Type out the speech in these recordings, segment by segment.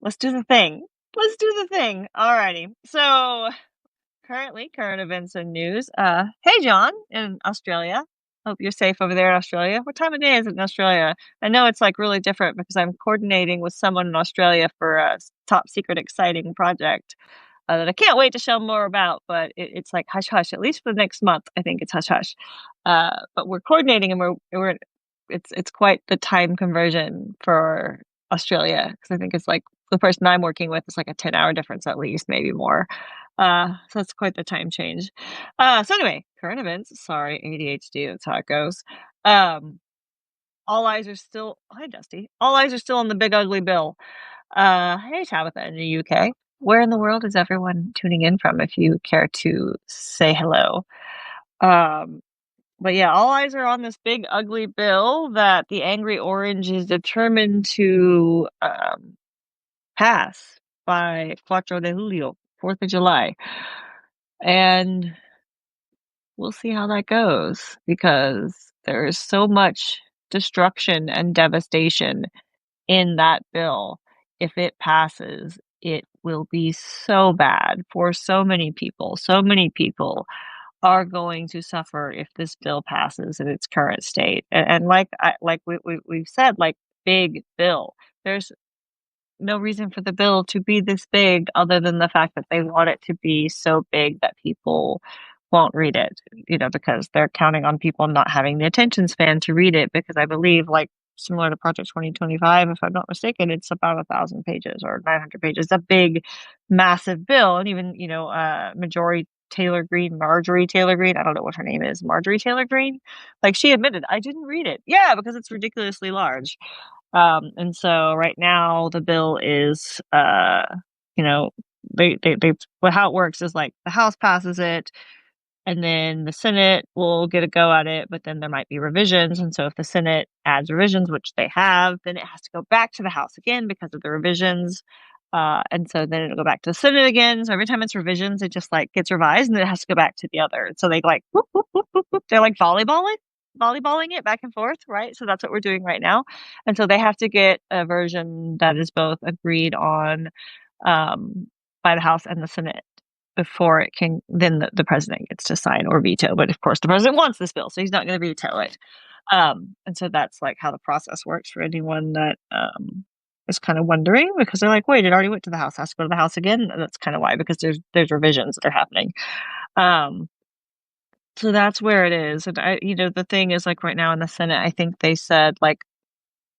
Let's do the thing. Let's do the thing. Alrighty. So currently, current events and news. Hey John in Australia. Hope you're safe over there in Australia. What time of day is it in Australia? I know it's like really different because I'm coordinating with someone in Australia for a top secret exciting project that I can't wait to show more about, but it's like hush hush, at least for the next month. I think it's hush hush. But we're coordinating and we're it's quite the time conversion for Australia because I think it's like the person I'm working with is like a 10-hour difference at least, maybe more. So it's quite the time change. So anyway, current events. Sorry, ADHD, that's how it goes. Um, all eyes are still, hi Dusty. All eyes are still on the big ugly bill. Hey Tabitha in the UK. Where in the world is everyone tuning in from if you care to say hello? Um, but yeah, all eyes are on this big ugly bill that the Angry Orange is determined to pass by 4 de Julio, 4th of July. And we'll see how that goes because there is so much destruction and devastation in that bill. If it passes, it will be so bad for so many people. So many people are going to suffer if this bill passes in its current state. And like we've said, like big bill. There's no reason for the bill to be this big other than the fact that they want it to be so big that people won't read it, because they're counting on people not having the attention span to read it because I believe like similar to Project 2025, if I'm not mistaken, it's about 1,000 pages or 900 pages, a big, massive bill. And even, Marjorie Taylor Greene, I don't know what her name is, Marjorie Taylor Greene, like she admitted, I didn't read it. Yeah, because it's ridiculously large. And so right now the bill is, you know, well, how it works is like the House passes it and then the Senate will get a go at it, but then there might be revisions. And so if the Senate adds revisions, which they have, then it has to go back to the House again because of the revisions. And so then it'll go back to the Senate again. So every time it's revisions, it just like gets revised and then it has to go back to the other. So they like, whoop, whoop, whoop, whoop, whoop. They're like volleyballing it back and forth, right? So that's what we're doing right now. And so they have to get a version that is both agreed on by the House and the Senate before it can, then the president gets to sign or veto. But of course, the president wants this bill, so he's not going to veto it. And so that's like how the process works for anyone that is kind of wondering because they're like, wait, it already went to the House, has to go to the House again. And that's kind of why, because there's revisions that are happening. So that's where it is. And the thing is like right now in the Senate, I think they said like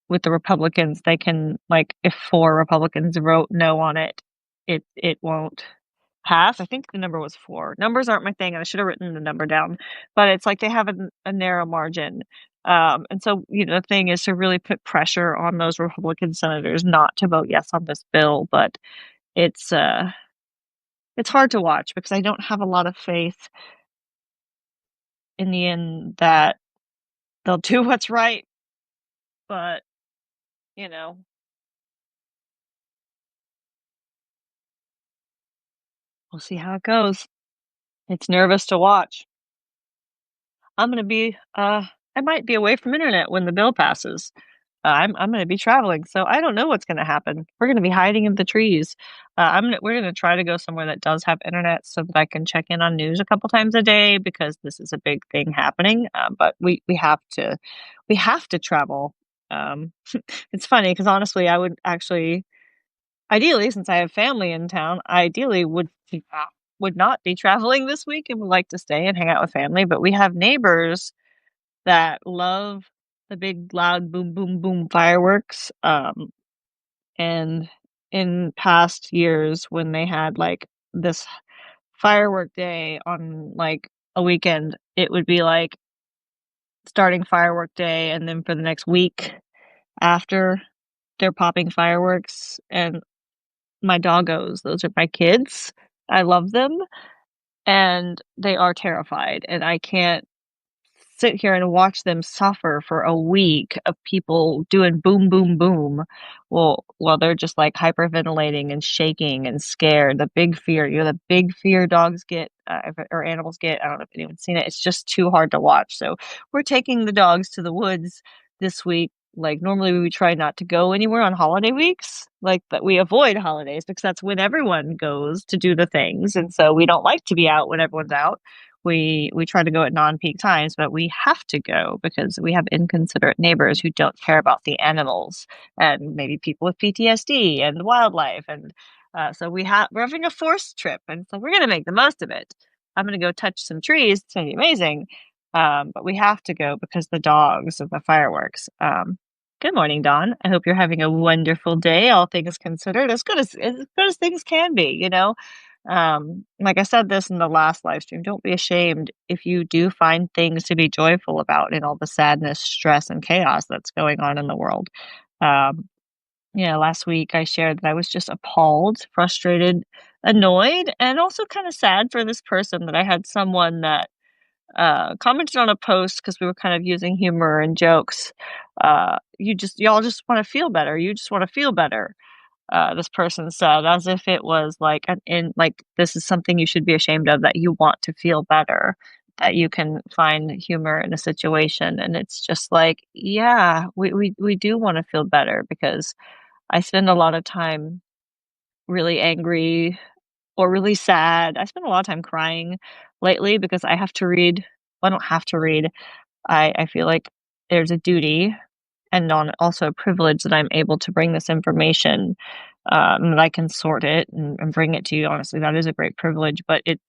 with the Republicans, they can like if 4 Republicans vote no on it, it won't pass. I think the number was 4. Numbers aren't my thing, and I should have written the number down. But it's like they have a narrow margin. And so, the thing is to really put pressure on those Republican senators not to vote yes on this bill. But it's hard to watch because I don't have a lot of faith in the end that they'll do what's right. But, we'll see how it goes. It's nervous to watch. I'm going to be, I might be away from internet when the bill passes. I'm going to be traveling, so I don't know what's going to happen. We're going to be hiding in the trees. We're going to try to go somewhere that does have internet so that I can check in on news a couple times a day because this is a big thing happening. But we have to travel. It's funny because honestly, I would actually, ideally, since I have family in town, ideally would not be traveling this week and would like to stay and hang out with family. But we have neighbors that love the big loud boom boom boom fireworks. And in past years when they had like this firework day on like a weekend, it would be like starting firework day and then for the next week after they're popping fireworks. And my doggos, those are my kids, I love them and they are terrified and I can't sit here and watch them suffer for a week of people doing boom, boom, boom. Well, they're just like hyperventilating and shaking and scared. The big fear, the big fear dogs get or animals get. I don't know if anyone's seen it. It's just too hard to watch. So we're taking the dogs to the woods this week Like, normally, we would try not to go anywhere on holiday weeks, like, that we avoid holidays because that's when everyone goes to do the things, and so we don't like to be out when everyone's out. We try to go at non-peak times, but we have to go because we have inconsiderate neighbors who don't care about the animals and maybe people with PTSD and wildlife, and, so we're having a forced trip, and so we're gonna make the most of it. I'm gonna go touch some trees, it's gonna be amazing, but we have to go because the dogs and the fireworks. Good morning, Dawn. I hope you're having a wonderful day, all things considered, as good as things can be, you know? Like I said this in the last live stream, don't be ashamed if you do find things to be joyful about in all the sadness, stress, and chaos that's going on in the world. Um, last week I shared that I was just appalled, frustrated, annoyed, and also kind of sad for this person that I had someone that commented on a post because we were kind of using humor and jokes. Y'all just want to feel better. You just want to feel better. This person said, as if it was like like this is something you should be ashamed of, that you want to feel better, that you can find humor in a situation. And it's just like, yeah, we do want to feel better because I spend a lot of time really angry or really sad. I spend a lot of time crying lately because I have to read. Well, I don't have to read. I feel like there's a duty and also a privilege that I'm able to bring this information, that I can sort it and bring it to you. Honestly, that is a great privilege, but it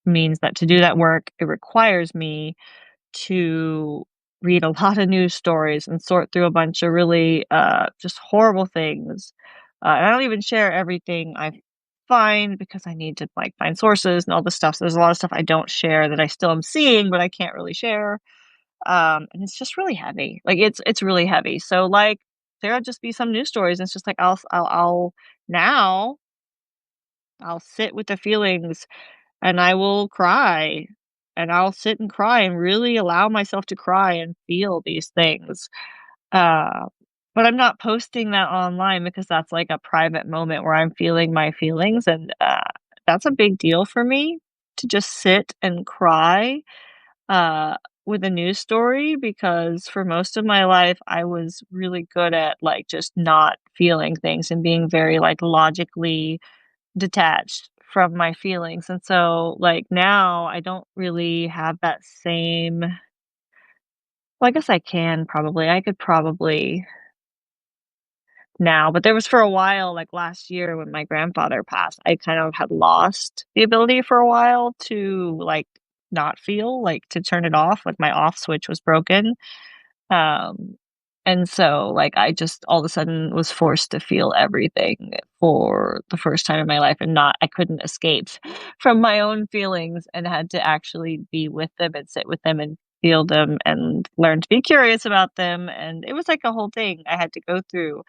means that to do that work, it requires me to read a lot of news stories and sort through a bunch of really just horrible things. And I don't even share everything I find because I need to like find sources and all this stuff. So there's a lot of stuff I don't share that I still am seeing, but I can't really share. And it's just really heavy. Like it's really heavy. So like there'll just be some news stories. And it's just like I'll now I'll sit with the feelings and I will cry, and I'll sit and cry and really allow myself to cry and feel these things. Uh, but I'm not posting that online because that's like a private moment where I'm feeling my feelings, and that's a big deal for me to just sit and cry uh, with a news story because for most of my life I was really good at like just not feeling things and being very like logically detached from my feelings, and so, like, now I don't really have that same well, I guess I could probably now, but there was for a while, like, last year when my grandfather passed, I kind of had lost the ability for a while to, like, not feel, like, to turn it off, like, my off switch was broken, um, and so, like, I just all of a sudden was forced to feel everything for the first time in my life and not I couldn't escape from my own feelings and had to actually be with them and sit with them and feel them and learn to be curious about them, and it was like a whole thing I had to go through,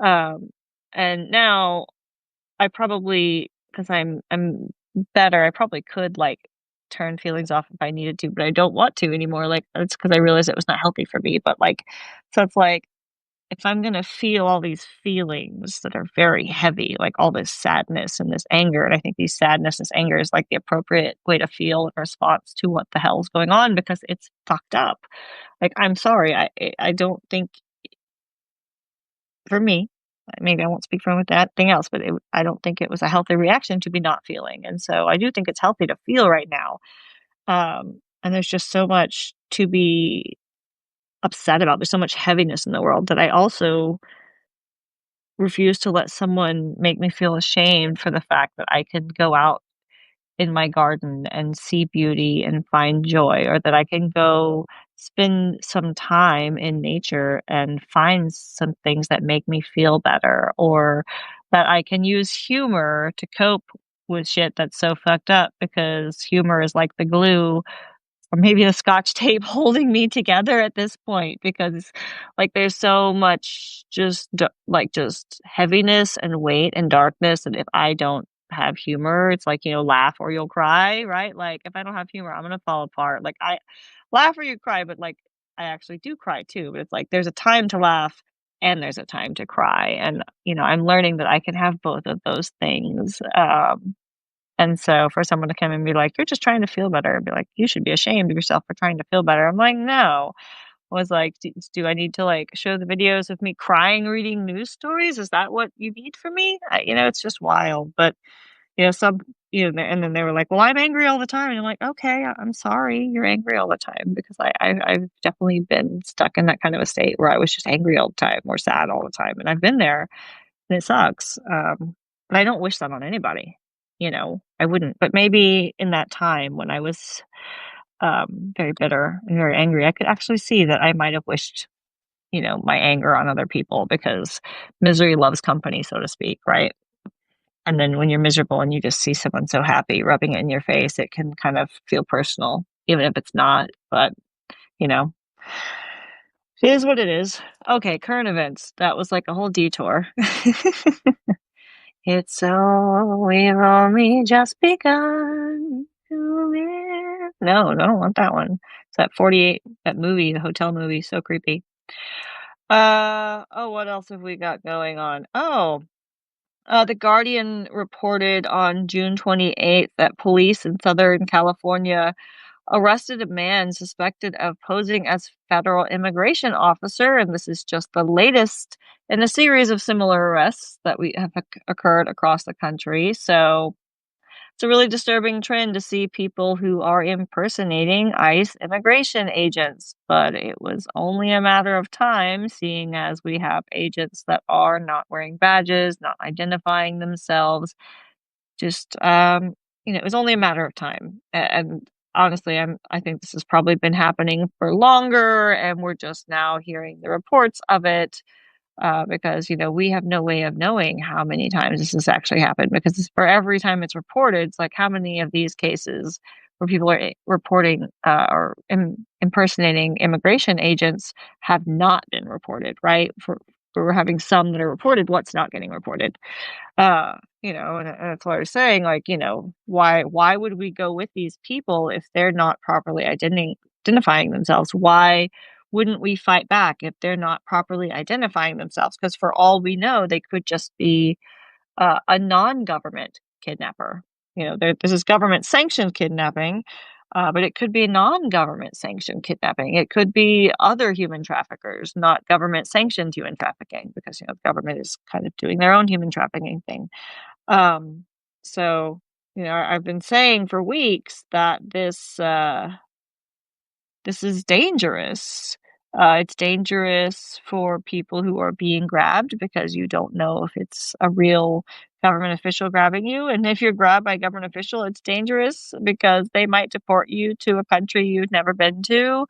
um, and now I probably, because I 'cause I'm better, I probably could, like, turn feelings off if I needed to, but I don't want to anymore, like, it's because I realized it was not healthy for me, but, like so it's like, if I'm gonna feel all these feelings that are very heavy, like all this sadness and this anger, and I think these sadness, this anger is, like, the appropriate way to feel in response to what the hell's going on because it's fucked up. Like, I'm sorry, I don't think for me, maybe I won't speak for with that thing else, but I don't think it was a healthy reaction to be not feeling, and so I do think it's healthy to feel right now, and there's just so much to be upset about. There's so much heaviness in the world that I also refuse to let someone make me feel ashamed for the fact that I can go out in my garden and see beauty and find joy, or that I can go spend some time in nature and find some things that make me feel better, or that I can use humor to cope with shit that's so fucked up because humor is like the glue or maybe the scotch tape holding me together at this point because like there's so much just heaviness and weight and darkness, and if I don't have humor, it's like, laugh or you'll cry, right? Like if I don't have humor, I'm gonna fall apart. Like I laugh or you cry, but like I actually do cry too, but it's like there's a time to laugh and there's a time to cry, and I'm learning that I can have both of those things. And so for someone to come and be like, "You're just trying to feel better," and be like, "You should be ashamed of yourself for trying to feel better." I'm like, "No." was like, Do I need to, like, show the videos of me crying reading news stories? Is that what you need from me?" It's just wild, but, some and then they were like, "Well, I'm angry all the time," and I'm like, "Okay, I'm sorry you're angry all the time," because I've definitely been stuck in that kind of a state where I was just angry all the time or sad all the time, and I've been there, and it sucks, but I don't wish that on anybody, I wouldn't, but maybe in that time when I was, very bitter and very angry, I could actually see that I might have wished, my anger on other people because misery loves company, so to speak, right? And then when you're miserable and you just see someone so happy rubbing it in your face, it can kind of feel personal, even if it's not, but, you know, it is what it is. Okay, current events. That was like a whole detour. It's so we've only just begun to live. No, I don't want that one. It's that 48, that movie, the hotel movie, so creepy. Oh, what else have we got going on? Oh, The Guardian reported on June 28th that police in Southern California arrested a man suspected of posing as federal immigration officer, and this is just the latest in a series of similar arrests that we have occurred across the country. So it's a really disturbing trend to see people who are impersonating ICE immigration agents, but it was only a matter of time, seeing as we have agents that are not wearing badges, not identifying themselves. Just, it was only a matter of time. And honestly, I think this has probably been happening for longer, and we're just now hearing the reports of it because we have no way of knowing how many times this has actually happened because for every time it's reported, it's like how many of these cases where people are reporting or impersonating immigration agents have not been reported, right? For we're having some that are reported, what's not getting reported? And that's what I was saying. Like, why would we go with these people if they're not properly identifying themselves? Why wouldn't we fight back if they're not properly identifying themselves? Because for all we know, they could just be a non-government kidnapper. This is government-sanctioned kidnapping, but it could be non-government sanctioned kidnapping. It could be other human traffickers, not government-sanctioned human trafficking, because the government is kind of doing their own human trafficking thing. Um, so I've been saying for weeks that this is dangerous. It's dangerous for people who are being grabbed because you don't know if it's a real government official grabbing you. And if you're grabbed by a government official, it's dangerous because they might deport you to a country you've never been to.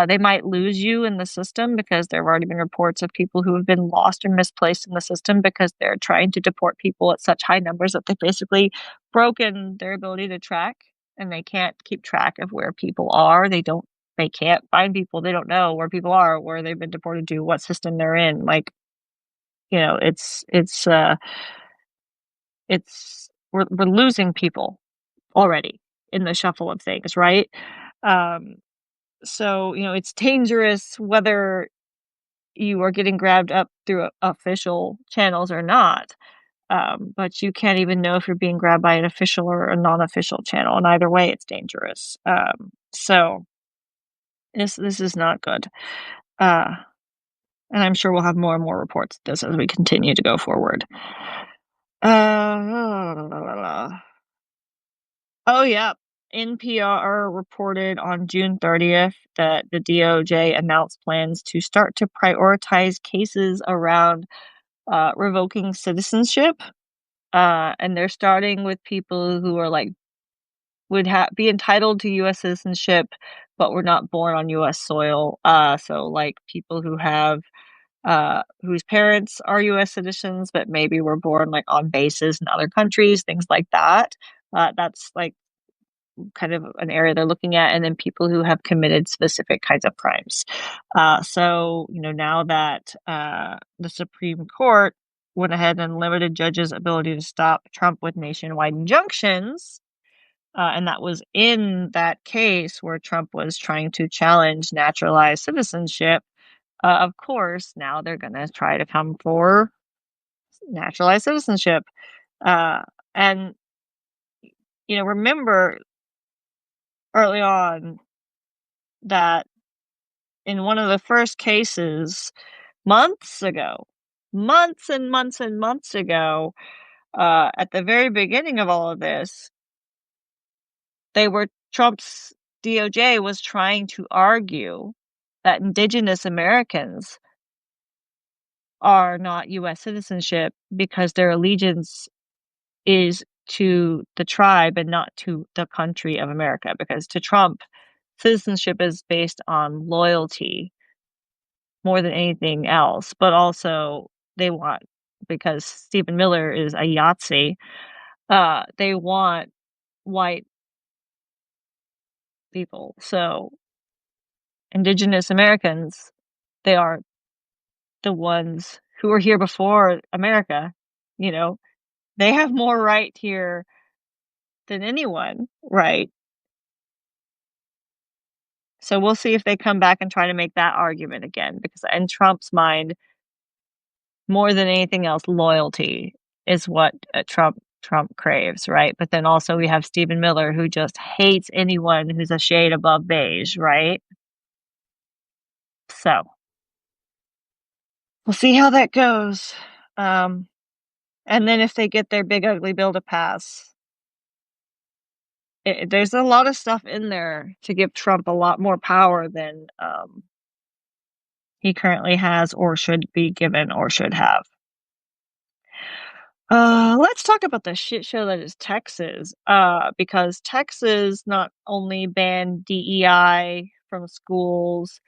They might lose you in the system because there have already been reports of people who have been lost or misplaced in the system because they're trying to deport people at such high numbers that they've basically broken their ability to track, and they can't keep track of where people are. They can't find people. They don't know where people are, where they've been deported to, what system they're in. Like, it's we're losing people already in the shuffle of things, right? Um, so, it's dangerous whether you are getting grabbed up through official channels or not. But you can't even know if you're being grabbed by an official or a non-official channel, and either way, it's dangerous. So this is not good. Uh, And I'm sure we'll have more and more reports of this as we continue to go forward. Uh, oh, yeah. NPR reported on June 30th that the DOJ announced plans to start to prioritize cases around revoking citizenship. And they're starting with people who are like, would be entitled to U.S. citizenship, but were not born on U.S. soil. So, like, people who have whose parents are U.S. citizens, but maybe were born like on bases in other countries, things like that. That's like kind of an area they're looking at, and then people who have committed specific kinds of crimes. So now that the Supreme Court went ahead and limited judges' ability to stop Trump with nationwide injunctions. And that was in that case where Trump was trying to challenge naturalized citizenship. Of course, now they're going to try to come for naturalized citizenship. And, remember early on that in one of the first cases months ago, months and months and months ago, at the very beginning of all of this, Trump's DOJ was trying to argue that indigenous Americans are not US citizenship because their allegiance is to the tribe and not to the country of America, because to Trump, citizenship is based on loyalty more than anything else, but also they want, because Stephen Miller is a Yahtzee, they want white people. So indigenous Americans, they are the ones who were here before America, you know, they have more right here than anyone, right? So we'll see if they come back and try to make that argument again, because in Trump's mind, more than anything else, loyalty is what Trump craves, right? But then also we have Stephen Miller, who just hates anyone who's a shade above beige, right? So we'll see how that goes. Um, and then if they get their big ugly bill to pass, there's a lot of stuff in there to give Trump a lot more power than he currently has, or should be given, or should have. Let's talk about the shit show that is Texas. Because Texas not only banned DEI from schools,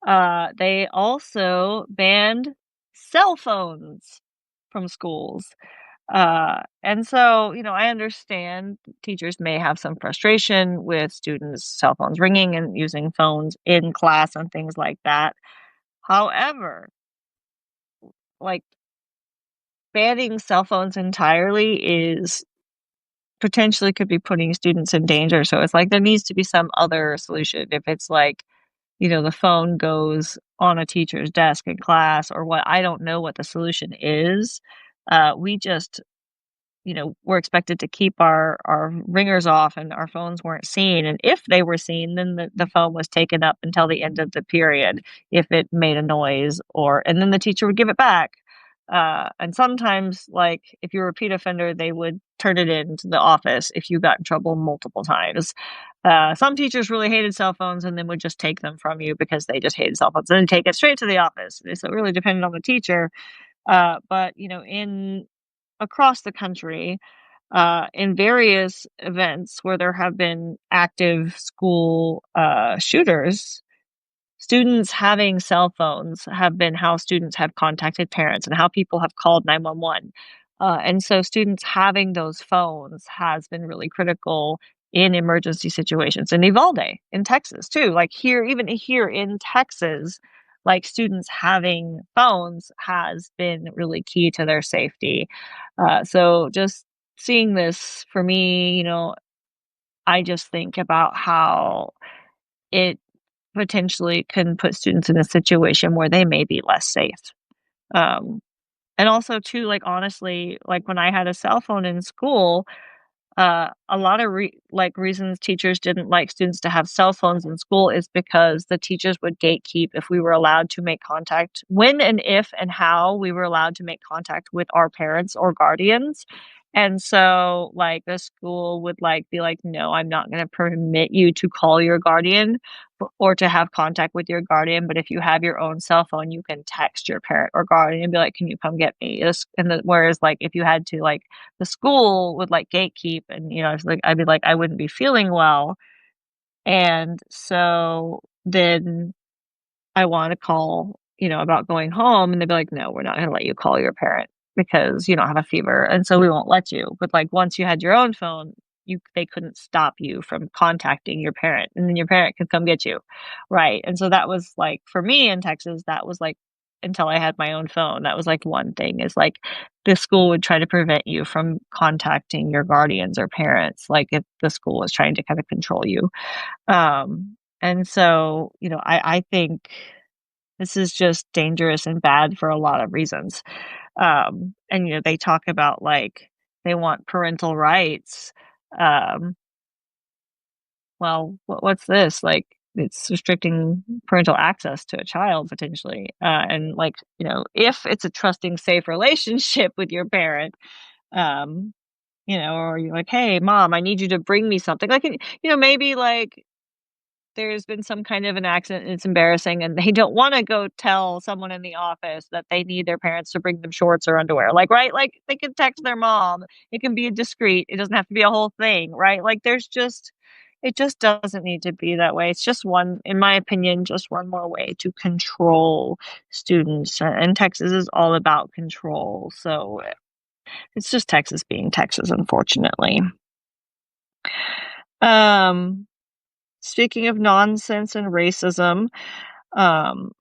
they also banned cell phones from schools. And so, I understand teachers may have some frustration with students' cell phones ringing and using phones in class and things like that. However, like, banning cell phones entirely is potentially could be putting students in danger. So it's like there needs to be some other solution. If it's like, the phone goes on a teacher's desk in class or what, I don't know what the solution is. We just we're expected to keep our ringers off and our phones weren't seen. And if they were seen, then the phone was taken up until the end of the period if it made a noise, and then the teacher would give it back. And sometimes, like, if you're a repeat offender, they would turn it into the office if you got in trouble multiple times. Some teachers really hated cell phones and then would just take them from you because they just hated cell phones and then take it straight to the office. So it really depended on the teacher. But, in across the country, in various events where there have been active school shooters, students having cell phones have been how students have contacted parents and how people have called 911. And so students having those phones has been really critical in emergency situations. In Uvalde, in Texas, too. Like even here in Texas, like students having phones has been really key to their safety. So just seeing this for me, I just think about how it potentially can put students in a situation where they may be less safe. Um, and also too, like, honestly, like when I had a cell phone in school, a lot of reasons teachers didn't like students to have cell phones in school is because the teachers would gatekeep if we were allowed to make contact, when and if and how we were allowed to make contact with our parents or guardians. And so, like, the school would be like, no, I'm not going to permit you to call your guardian or to have contact with your guardian. But if you have your own cell phone, you can text your parent or guardian and be like, can you come get me? Whereas, like, if you had to, like, the school would gatekeep, and it's like I'd be like, I wouldn't be feeling well, and so then I want to call, about going home, and they'd be like, no, we're not going to let you call your parent because you don't have a fever, and so we won't let you. But like once you had your own phone, they couldn't stop you from contacting your parent, and then your parent could come get you, right? And so that was like, for me in Texas, that was like, until I had my own phone, that was like one thing, is like the school would try to prevent you from contacting your guardians or parents, like if the school was trying to kind of control you. And so, I think this is just dangerous and bad for a lot of reasons. And, they talk about, like, they want parental rights. Um, well, what's this? Like, it's restricting parental access to a child potentially. And like, if it's a trusting, safe relationship with your parent, um, or you're like, "Hey, mom, I need you to bring me something." Like, maybe like there's been some kind of an accident and it's embarrassing and they don't want to go tell someone in the office that they need their parents to bring them shorts or underwear. Like, right? Like they can text their mom. It can be discreet. It doesn't have to be a whole thing, right? Like it just doesn't need to be that way. It's just one, in my opinion, just one more way to control students. And Texas is all about control. So it's just Texas being Texas, unfortunately. Um, Speaking of nonsense and racism, um,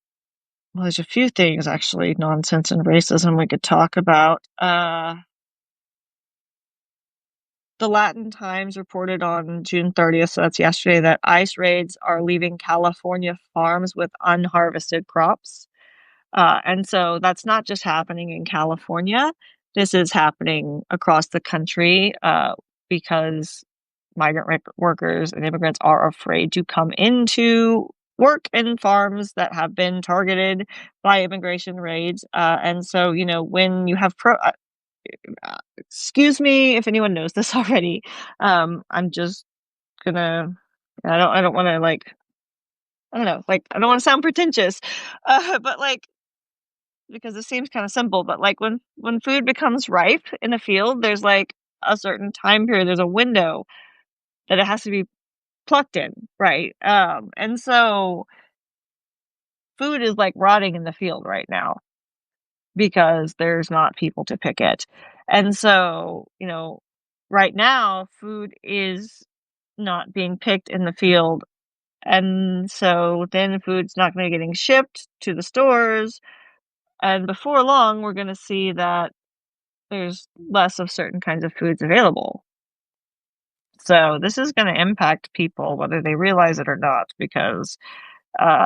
well, there's a few things actually, nonsense and racism we could talk about. The Latin Times reported on June 30th, so that's yesterday, that ICE raids are leaving California farms with unharvested crops. And so that's not just happening in California. This is happening across the country because migrant workers and immigrants are afraid to come into work in farms that have been targeted by immigration raids. And so, when you have excuse me if anyone knows this already. I'm just gonna. I don't want to like. I don't know. Like I don't want to sound pretentious, but like because it seems kind of simple. But like when food becomes ripe in a field, there's like a certain time period. There's a window that it has to be plucked in, right? And so food is like rotting in the field right now because there's not people to pick it. And so, right now food is not being picked in the field. And so then food's not going to getting shipped to the stores. And before long, we're going to see that there's less of certain kinds of foods available. So this is going to impact people whether they realize it or not, because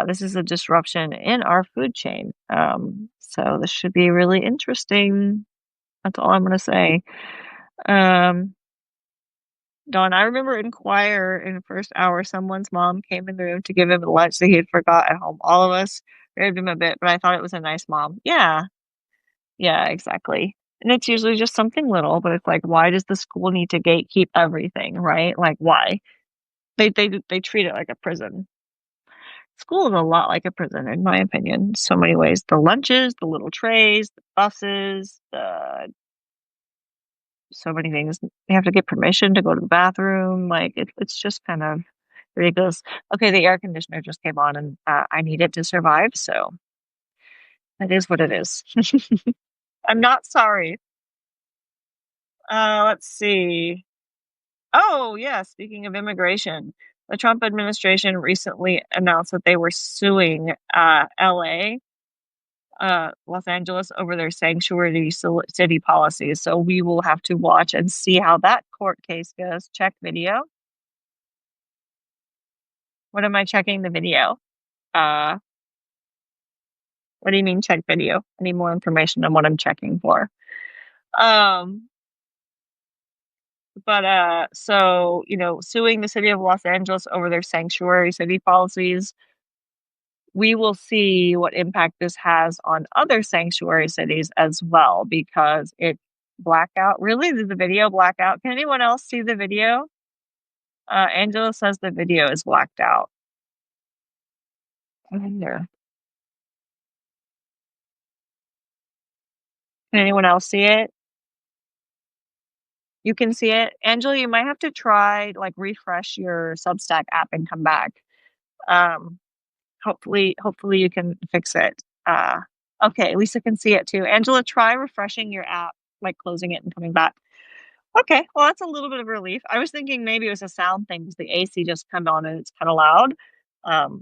this is a disruption in our food chain. So this should be really interesting. That's all I'm going to say. Um, Dawn, I remember in choir in the first hour, someone's mom came in the room to give him the lunch that he had forgot at home. All of us raved him a bit, but I thought it was a nice mom. Yeah, exactly. And it's usually just something little, but it's like, why does the school need to gatekeep everything, right? Like, why? They treat it like a prison. School is a lot like a prison, in my opinion, so many ways. The lunches, the little trays, the buses, so many things. They have to get permission to go to the bathroom. Like it's just kind of ridiculous. Okay, the air conditioner just came on, and I need it to survive. So that is what it is. I'm not sorry. Let's see. Oh yeah, speaking of immigration, the Trump administration recently announced that they were suing LA, Los Angeles, over their sanctuary city policies. So we will have to watch and see how that court case goes. Check video. What am I checking the video? Uh, what do you mean check video? I need more information on what I'm checking for. Um, but so suing the city of Los Angeles over their sanctuary city policies. We will see what impact this has on other sanctuary cities as well, because it blackout. Really, did the video blackout? Can anyone else see the video? Angela says the video is blacked out. I wonder. Can anyone else see it? You can see it, Angela. You might have to try like refresh your Substack app and come back. Um, hopefully you can fix it. Okay, Lisa can see it too. Angela, try refreshing your app, like closing it and coming back. Okay, well, that's a little bit of relief. I was thinking maybe it was a sound thing because the AC just come on and it's kind of loud.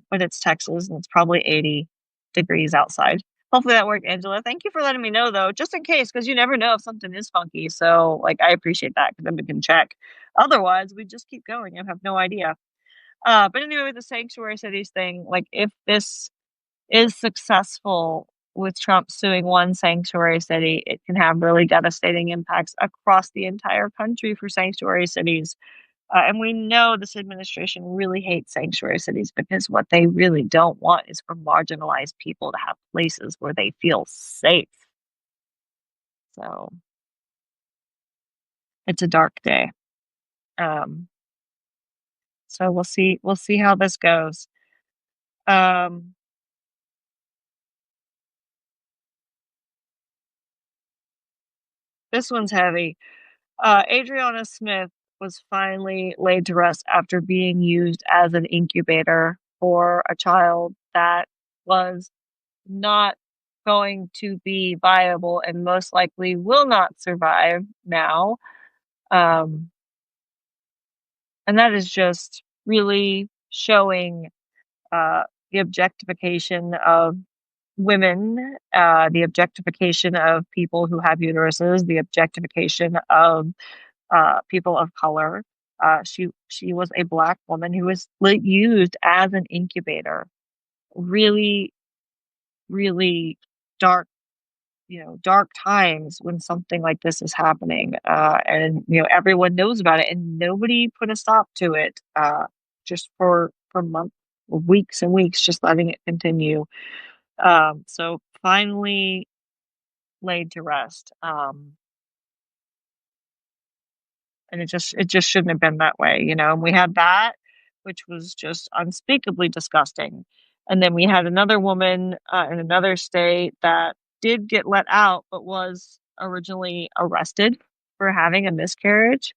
But it's Texas and it's probably 80 degrees outside. Hopefully that worked, Angela. Thank you for letting me know, though, just in case, because you never know if something is funky. So, like, I appreciate that because then we can check. Otherwise, we just keep going and have no idea. But anyway, with the sanctuary cities thing, like, if this is successful with Trump suing one sanctuary city, it can have really devastating impacts across the entire country for sanctuary cities. And we know this administration really hates sanctuary cities because what they really don't want is for marginalized people to have places where they feel safe. So it's a dark day. Um, so we'll see how this goes. Um, this one's heavy. Adriana Smith was finally laid to rest after being used as an incubator for a child that was not going to be viable and most likely will not survive now. Um, and that is just really showing uh, the objectification of women, the objectification of people who have uteruses, the objectification of people of color. She was a Black woman who was used as an incubator. Really, really dark, dark times when something like this is happening, and everyone knows about it, and nobody put a stop to it. Just for months, weeks and weeks, just letting it continue. So finally laid to rest. And it just shouldn't have been that way, And we had that, which was just unspeakably disgusting. And then we had another woman in another state that did get let out, but was originally arrested for having a miscarriage.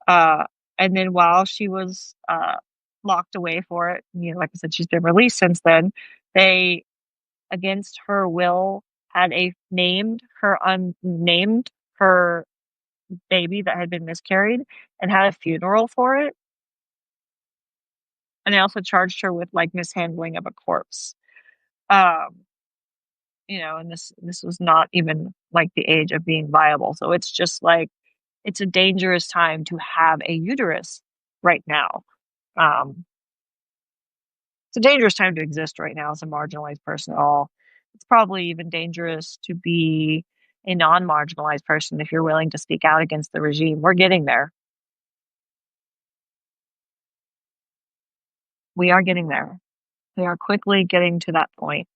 Uh, and then while she was locked away for it, like I said, she's been released since then. They, against her will, had a named her unnamed her baby that had been miscarried and had a funeral for it. And they also charged her with like mishandling of a corpse. Um, and this was not even like the age of being viable. So it's just like it's a dangerous time to have a uterus right now. Um, it's a dangerous time to exist right now as a marginalized person at all. It's probably even dangerous to be a non-marginalized person if you're willing to speak out against the regime. We're getting there. We are getting there. We are quickly getting to that point.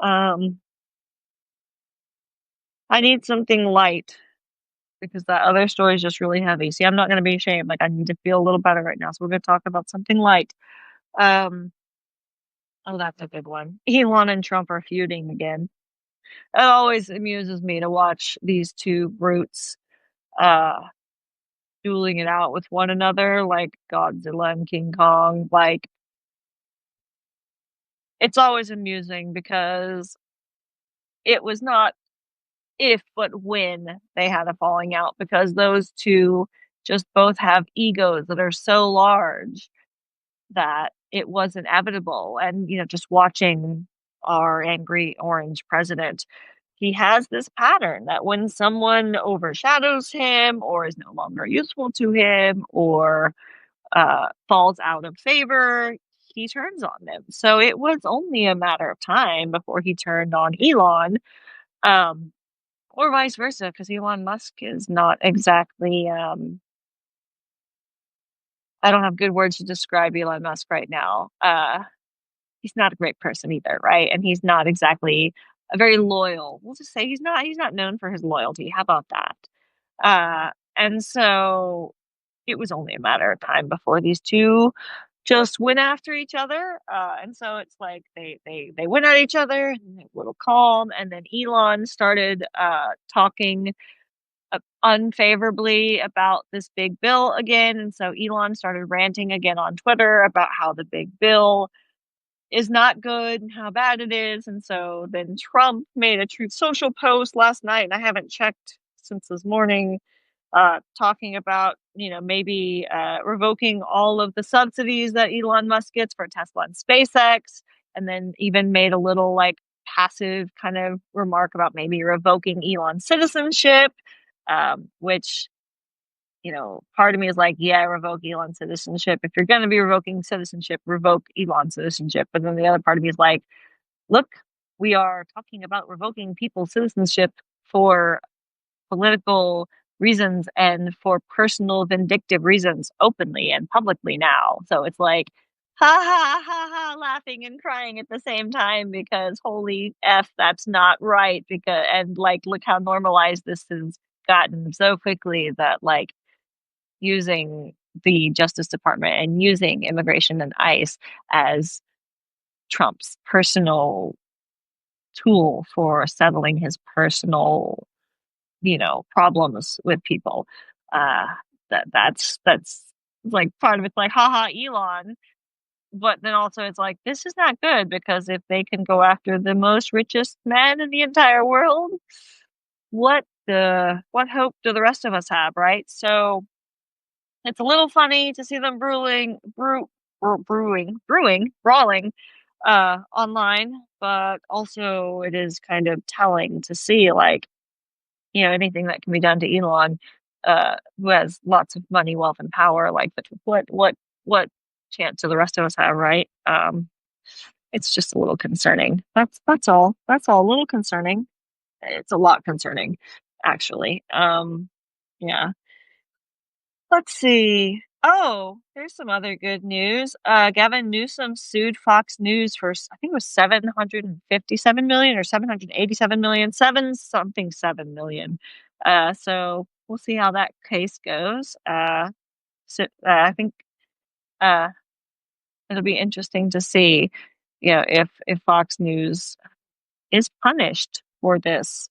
Um, I need something light because that other story is just really heavy. See, I'm not going to be ashamed. Like, I need to feel a little better right now. So we're going to talk about something light. Um, oh, that's a good one. Elon and Trump are feuding again. It always amuses me to watch these two brutes uh, dueling it out with one another, like Godzilla and King Kong. Like, it's always amusing because it was not if, but when they had a falling out, because those two just both have egos that are so large that it was inevitable. And, just watching our angry orange president, he has this pattern that when someone overshadows him or is no longer useful to him or falls out of favor, he turns on them. So it was only a matter of time before he turned on Elon. Or vice versa, because Elon Musk is not exactly, I don't have good words to describe Elon Musk right now. He's not a great person either, right? And he's not exactly a very loyal. We'll just say he's not known for his loyalty. How about that? And so it was only a matter of time before these two just went after each other. And so it's like they went at each other, and a little calm, and then Elon started talking unfavorably about this big bill again. And so Elon started ranting again on Twitter about how the big bill is not good and how bad it is. And so then Trump made a Truth Social post last night, and I haven't checked since this morning, talking about, maybe revoking all of the subsidies that Elon Musk gets for Tesla and SpaceX, and then even made a little like passive kind of remark about maybe revoking Elon's citizenship, which, part of me is like, yeah, revoke Elon's citizenship. If you're going to be revoking citizenship, revoke Elon's citizenship. But then the other part of me is like, look, we are talking about revoking people's citizenship for political reasons and for personal vindictive reasons openly and publicly now. So it's like, ha ha ha ha, laughing and crying at the same time because holy F, that's not right. Because, and like, look how normalized this has gotten so quickly that like using the Justice Department and using immigration and ICE as Trump's personal tool for settling his personal, problems with people. Uh, that's like part of it's like, haha, Elon. But then also it's like, this is not good because if they can go after the most richest man in the entire world, what hope do the rest of us have, right? So it's a little funny to see them brawling online, but also it is kind of telling to see like, anything that can be done to Elon, who has lots of money, wealth, and power. Like, but what chance do the rest of us have, right? It's just a little concerning. That's all. That's all. A little concerning. It's a lot concerning, actually. Yeah. Let's see. Oh, there's some other good news. Gavin Newsom sued Fox News for, I think it was 757 million or 787 million, seven something 7 million. So we'll see how that case goes. I think uh, it'll be interesting to see, if Fox News is punished for this,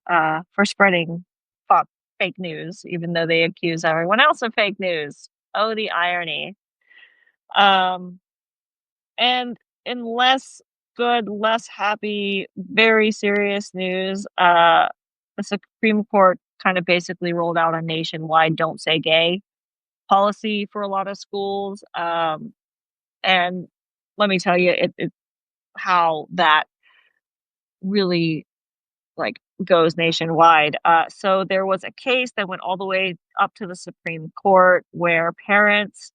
for spreading fa fake news, even though they accuse everyone else of fake news. Oh, the irony. Um, and in less good, less happy, very serious news, the Supreme Court kind of basically rolled out a nationwide "don't say gay" policy for a lot of schools. And let me tell you, how that really like goes nationwide. So there was a case that went all the way up to the Supreme Court where parents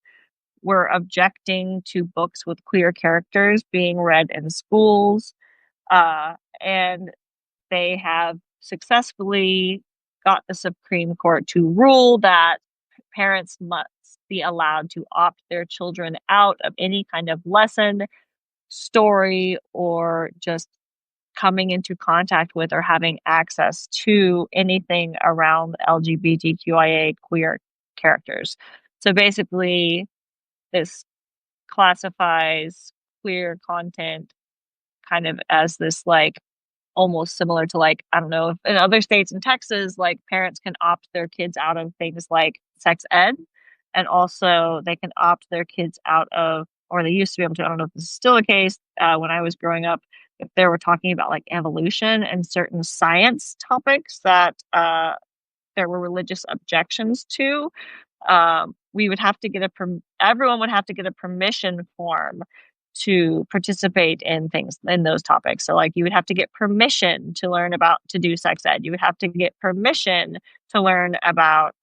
were objecting to books with queer characters being read in schools. And they have successfully got the Supreme Court to rule that parents must be allowed to opt their children out of any kind of lesson, story, or just coming into contact with or having access to anything around LGBTQIA queer characters. So basically, this classifies queer content kind of as this like almost similar to like, I don't know, if in other states in Texas, like parents can opt their kids out of things like sex ed. And also they can opt their kids out of, or they used to be able to, I don't know if this is still the case, when I was growing up, if they were talking about like evolution and certain science topics that there were religious objections to, we would have to get everyone would have to get a permission form to participate in things in those topics. So like you would have to get permission to do sex ed. You would have to get permission to learn about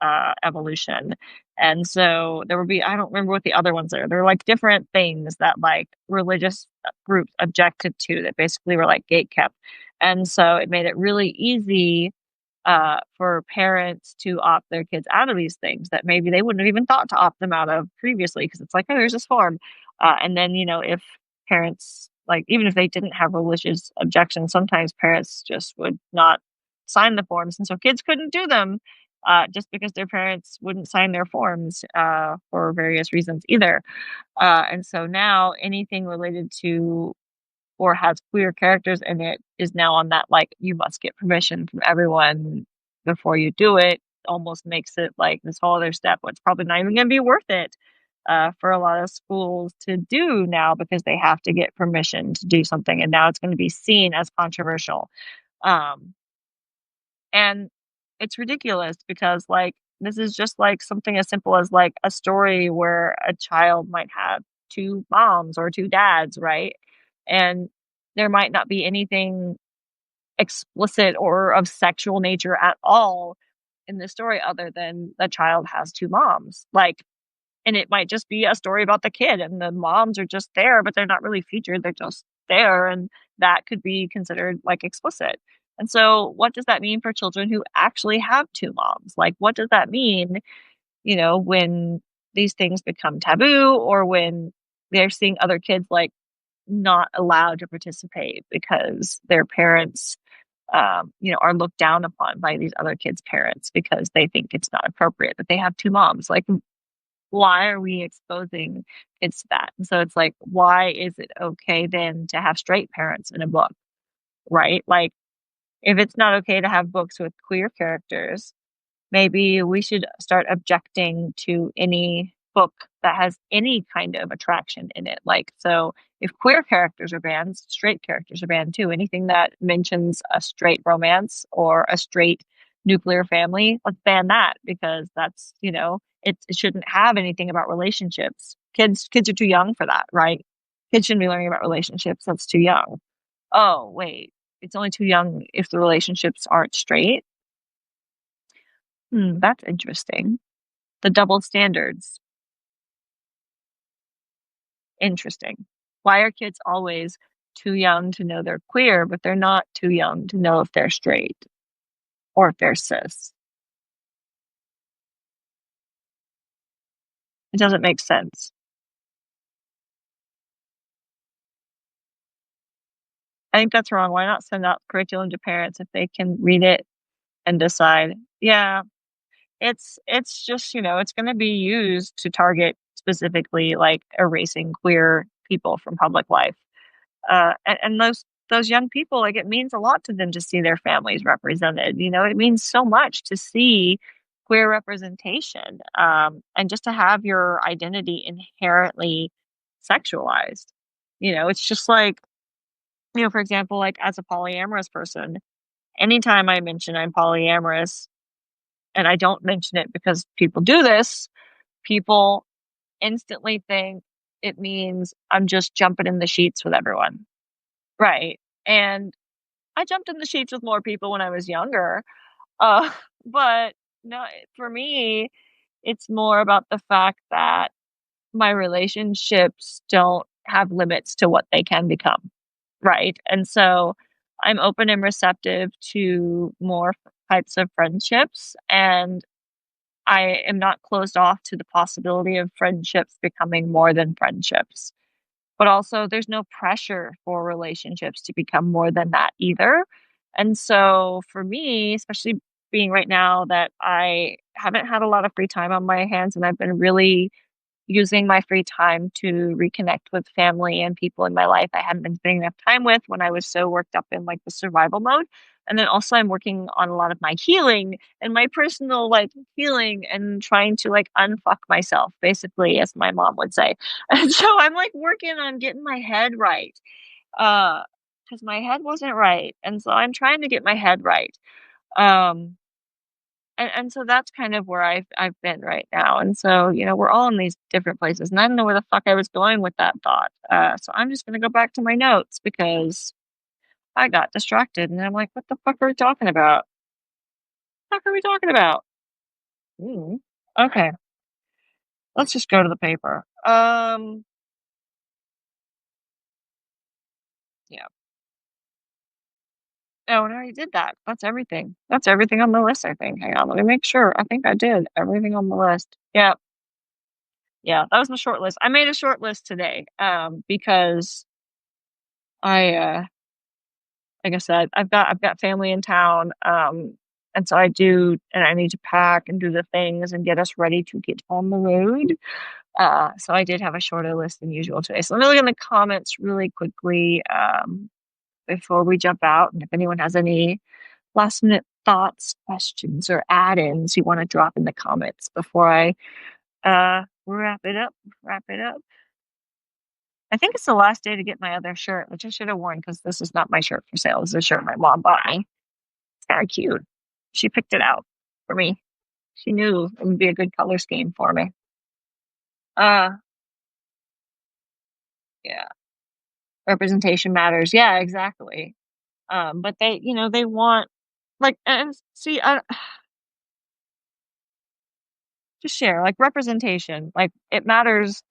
evolution. And so there would be, I don't remember what the other ones are. They're like different things that like religious groups objected to that basically were like gate kept. And so it made it really easy for parents to opt their kids out of these things that maybe they wouldn't have even thought to opt them out of previously because it's like, oh, here's this form. And then, if parents, like, even if they didn't have religious objections, sometimes parents just would not sign the forms. And so kids couldn't do them just because their parents wouldn't sign their forms for various reasons either. And so now anything related to or has queer characters in it is now on that like you must get permission from everyone before you do it. Almost makes it like this whole other step. It's probably not even going to be worth it for a lot of schools to do now because they have to get permission to do something, and now it's going to be seen as controversial. Um, and it's ridiculous because like this is just like something as simple as like a story where a child might have two moms or two dads, right? And there might not be anything explicit or of sexual nature at all in the story other than the child has two moms. Like, and it might just be a story about the kid and the moms are just there, but they're not really featured. They're just there. And that could be considered like explicit. And so what does that mean for children who actually have 2 moms? Like, what does that mean, when these things become taboo or when they're seeing other kids, like, not allowed to participate because their parents, are looked down upon by these other kids' parents because they think it's not appropriate that they have 2 moms. Like, why are we exposing kids to that? And so it's like, why is it okay then to have straight parents in a book, right? Like, if it's not okay to have books with queer characters, maybe we should start objecting to any book that has any kind of attraction in it. Like, so if queer characters are banned, straight characters are banned too. Anything that mentions a straight romance or a straight nuclear family, let's ban that because it shouldn't have anything about relationships. Kids are too young for that, right? Kids shouldn't be learning about relationships. That's too young. Oh, wait. It's only too young if the relationships aren't straight. That's interesting. The double standards. Interesting. Why are kids always too young to know they're queer, but they're not too young to know if they're straight or if they're cis? It doesn't make sense. I think that's wrong. Why not send out curriculum to parents if they can read it and decide, yeah, it's just, it's going to be used to target specifically like erasing queer people from public life. And those young people, like, it means a lot to them to see their families represented. It means so much to see queer representation, and just to have your identity inherently sexualized. It's just like, for example, like as a polyamorous person, anytime I mention I'm polyamorous, and I don't mention it because people do this, people instantly think it means I'm just jumping in the sheets with everyone. Right. And I jumped in the sheets with more people when I was younger. Uh, but no, for me, it's more about the fact that my relationships don't have limits to what they can become. Right. And so I'm open and receptive to more types of friendships. And I am not closed off to the possibility of friendships becoming more than friendships. But also, there's no pressure for relationships to become more than that either. And so for me, especially being right now that I haven't had a lot of free time on my hands and I've been really using my free time to reconnect with family and people in my life I hadn't been spending enough time with when I was so worked up in like the survival mode. And then also I'm working on a lot of my healing and my personal like healing and trying to like unfuck myself, basically, as my mom would say. And so I'm like working on getting my head right. Because my head wasn't right. And so I'm trying to get my head right. Um and so that's kind of where I've been right now, and so, we're all in these different places, and I don't know where the fuck I was going with that thought, so I'm just gonna go back to my notes because I got distracted, and I'm like, "What the fuck are we talking about? What the fuck are we talking about?" Mm, okay, let's just go to the paper. Yeah. Oh, no, I did that. That's everything. That's everything on the list, I think. Hang on, let me make sure. I think I did everything on the list. Yeah. Yeah, that was the short list. I made a short list today, because I, like I said, I've got family in town, and so I need to pack and do the things and get us ready to get on the road. So I did have a shorter list than usual today. So let me look in the comments really quickly, before we jump out, and if anyone has any last minute thoughts, questions, or add-ins you want to drop in the comments before I wrap it up. Wrap it up. I think it's the last day to get my other shirt, which I should have worn because this is not my shirt for sale. It's a shirt my mom bought me. It's kind of cute. She picked it out for me. She knew it would be a good color scheme for me. Uh, yeah, representation matters. Yeah, exactly. But they want like, and see, just share like representation. Like it matters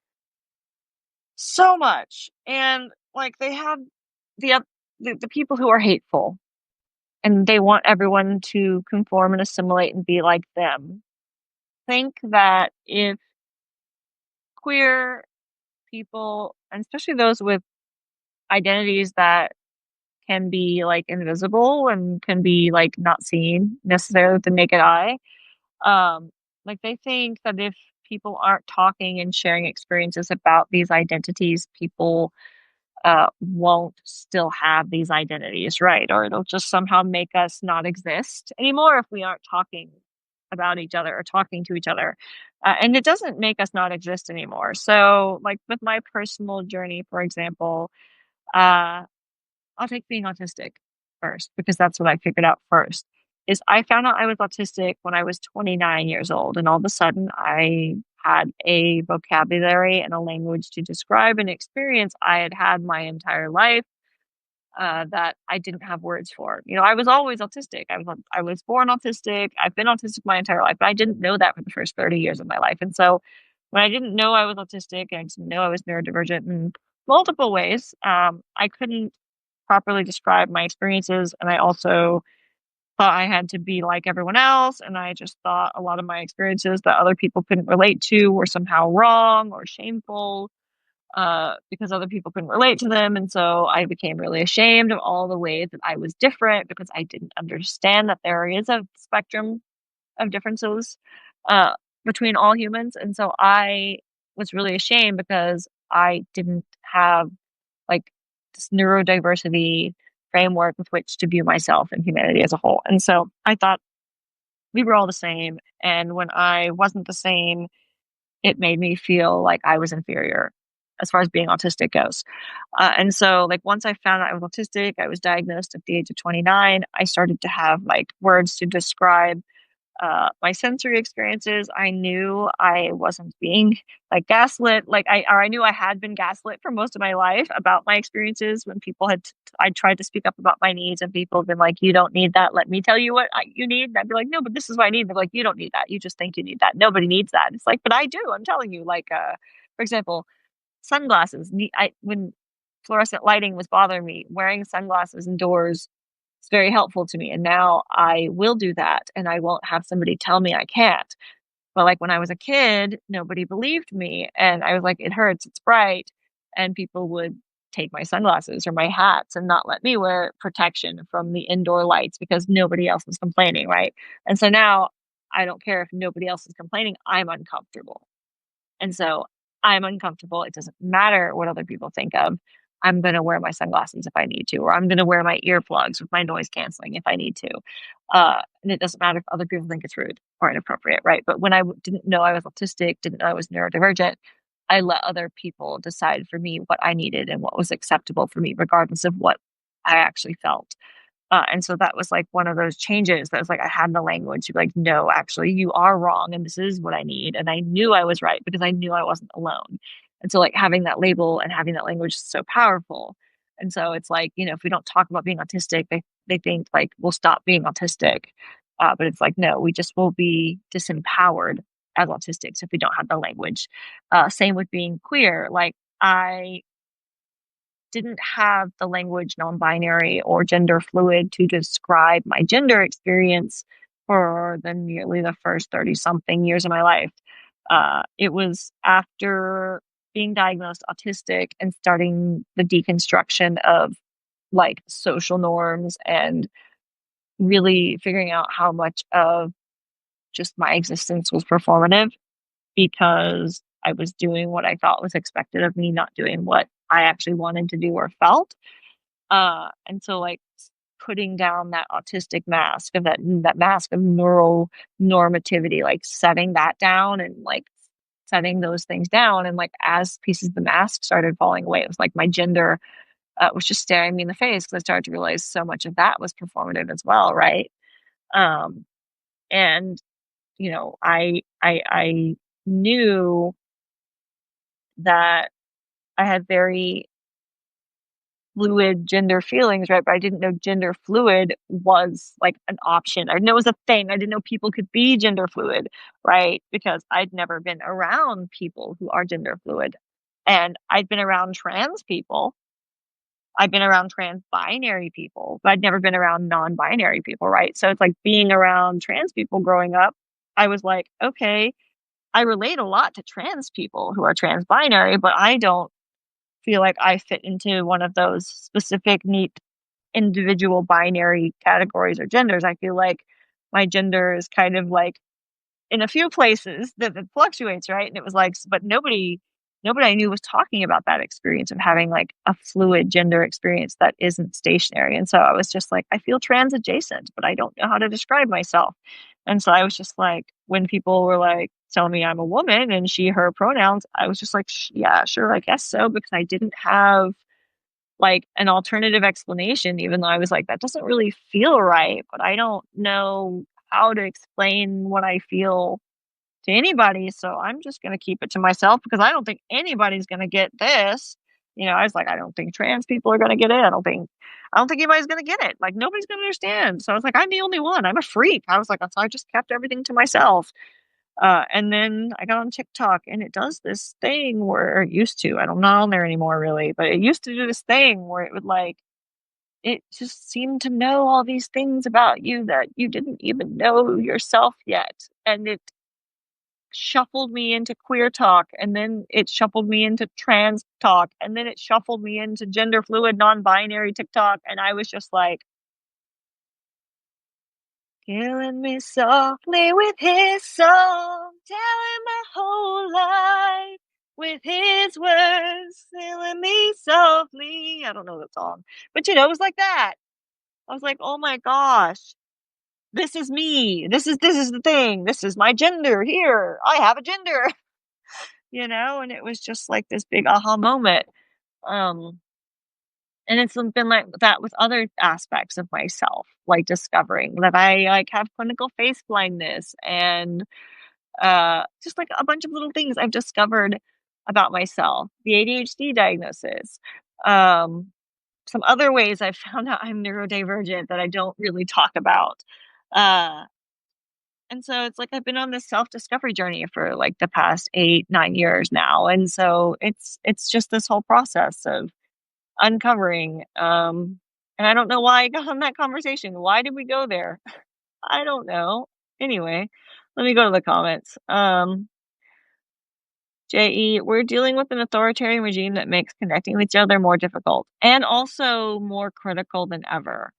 so much, and like they have the oth- the people who are hateful and they want everyone to conform and assimilate and be like them. Think that if queer people, and especially those with identities that can be like invisible and can be like not seen necessarily with the naked eye, um, like they think that if people aren't talking and sharing experiences about these identities, people won't still have these identities, right? Or it'll just somehow make us not exist anymore if we aren't talking about each other or talking to each other. And it doesn't make us not exist anymore. So, like with my personal journey, for example, uh, I'll take being autistic first because that's what I figured out first. Is I found out I was autistic when I was 29 years old, and all of a sudden I had a vocabulary and a language to describe an experience I had had my entire life that I didn't have words for. You know, I was always autistic. I was born autistic. I've been autistic my entire life, but I didn't know that for the first 30 years of my life. And so when I didn't know I was autistic and I didn't know I was neurodivergent in multiple ways, I couldn't properly describe my experiences. And I also thought I had to be like everyone else. And I just thought a lot of my experiences that other people couldn't relate to were somehow wrong or shameful because other people couldn't relate to them. And so I became really ashamed of all the ways that I was different because I didn't understand that there is a spectrum of differences uh, between all humans. And so I was really ashamed because I didn't have like this neurodiversity framework with which to view myself and humanity as a whole. And so I thought we were all the same. And when I wasn't the same, it made me feel like I was inferior as far as being autistic goes. And so, like, once I found out I was autistic, I was diagnosed at the age of 29. I started to have like words to describe my sensory experiences. I knew I wasn't being like gaslit, I knew I had been gaslit for most of my life about my experiences when people I tried to speak up about my needs and people have been like, you don't need that. Let me tell you what you need. And I'd be like, no, but this is what I need. They're like, you don't need that. You just think you need that. Nobody needs that. It's like, but I do. I'm telling you. Like, for example, sunglasses. When fluorescent lighting was bothering me, wearing sunglasses indoors it's very helpful to me. And now I will do that and I won't have somebody tell me I can't. But like when I was a kid, nobody believed me. And I was like, it hurts, it's bright. And people would take my sunglasses or my hats and not let me wear protection from the indoor lights because nobody else was complaining. Right. And so now I don't care if nobody else is complaining, I'm uncomfortable. And so I'm uncomfortable. It doesn't matter what other people think of. I'm going to wear my sunglasses if I need to, or I'm going to wear my earplugs with my noise canceling if I need to. And it doesn't matter if other people think it's rude or inappropriate, right? But when didn't know I was autistic, didn't know I was neurodivergent, I let other people decide for me what I needed and what was acceptable for me, regardless of what I actually felt. And so that was like one of those changes that was like I had the language to be like, no, actually, you are wrong, and this is what I need. And I knew I was right because I knew I wasn't alone. And so, like having that label and having that language is so powerful. And so it's like, you know, if we don't talk about being autistic, they think like we'll stop being autistic. But it's like, no, we just will be disempowered as autistics if we don't have the language. Same with being queer. Like I didn't have the language non-binary or gender fluid to describe my gender experience for nearly the first 30 something years of my life. It was after being diagnosed autistic and starting the deconstruction of like social norms and really figuring out how much of just my existence was performative because I was doing what I thought was expected of me, not doing what I actually wanted to do or felt. And so like putting down that autistic mask of that mask of neural normativity, like setting that down and like setting those things down. And like as pieces of the mask started falling away, it was like my gender was just staring me in the face because I started to realize so much of that was performative as well, right? Um, and you know, I knew that I had very fluid gender feelings, right? But I didn't know gender fluid was like an option. I didn't know it was a thing. I didn't know people could be gender fluid, right? Because I'd never been around people who are gender fluid. And I'd been around trans people, I've been around trans-binary people, but I'd never been around non-binary people, right? So it's like being around trans people growing up, I was like, "Okay, I relate a lot to trans people who are trans-binary, but I don't feel like I fit into one of those specific, neat, individual binary categories or genders. I feel like my gender is kind of like in a few places that it fluctuates, right? And it was like, but nobody I knew was talking about that experience of having like a fluid gender experience that isn't stationary. And so I was just like, I feel trans adjacent, but I don't know how to describe myself. And so I was just like, when people were like telling me I'm a woman and she, her pronouns, I was just like, yeah, sure, I guess so, because I didn't have like an alternative explanation, even though I was like, that doesn't really feel right, but I don't know how to explain what I feel to anybody. So I'm just going to keep it to myself because I don't think anybody's going to get this. I was like, I don't think trans people are going to get it. I don't think anybody's going to get it. Like nobody's going to understand. So I was like, I'm the only one. I'm a freak. I was like, so I just kept everything to myself. And then I got on TikTok and it does this thing where it used to, I don't know on there anymore really, but it used to do this thing where it would like, it just seemed to know all these things about you that you didn't even know yourself yet. And it shuffled me into queer talk, and then it shuffled me into trans talk, and then it shuffled me into gender fluid, non-binary TikTok, and I was just like, killing me softly with his song, telling my whole life with his words, killing me softly. I don't know the song, but it was like that. I was like, oh my gosh, this is me. This is the thing. This is my gender. Here, I have a gender. And it was just like this big aha moment. Um, and it's been like that with other aspects of myself, like discovering that I like have clinical face blindness and just like a bunch of little things I've discovered about myself, the ADHD diagnosis, um, some other ways I've found out I'm neurodivergent that I don't really talk about. Uh, And so it's like I've been on this self-discovery journey for like the past 8, 9 years now. And so it's just this whole process of uncovering. And I don't know why I got on that conversation. Why did we go there? I don't know. Anyway, let me go to the comments. JE, we're dealing with an authoritarian regime that makes connecting with each other more difficult and also more critical than ever.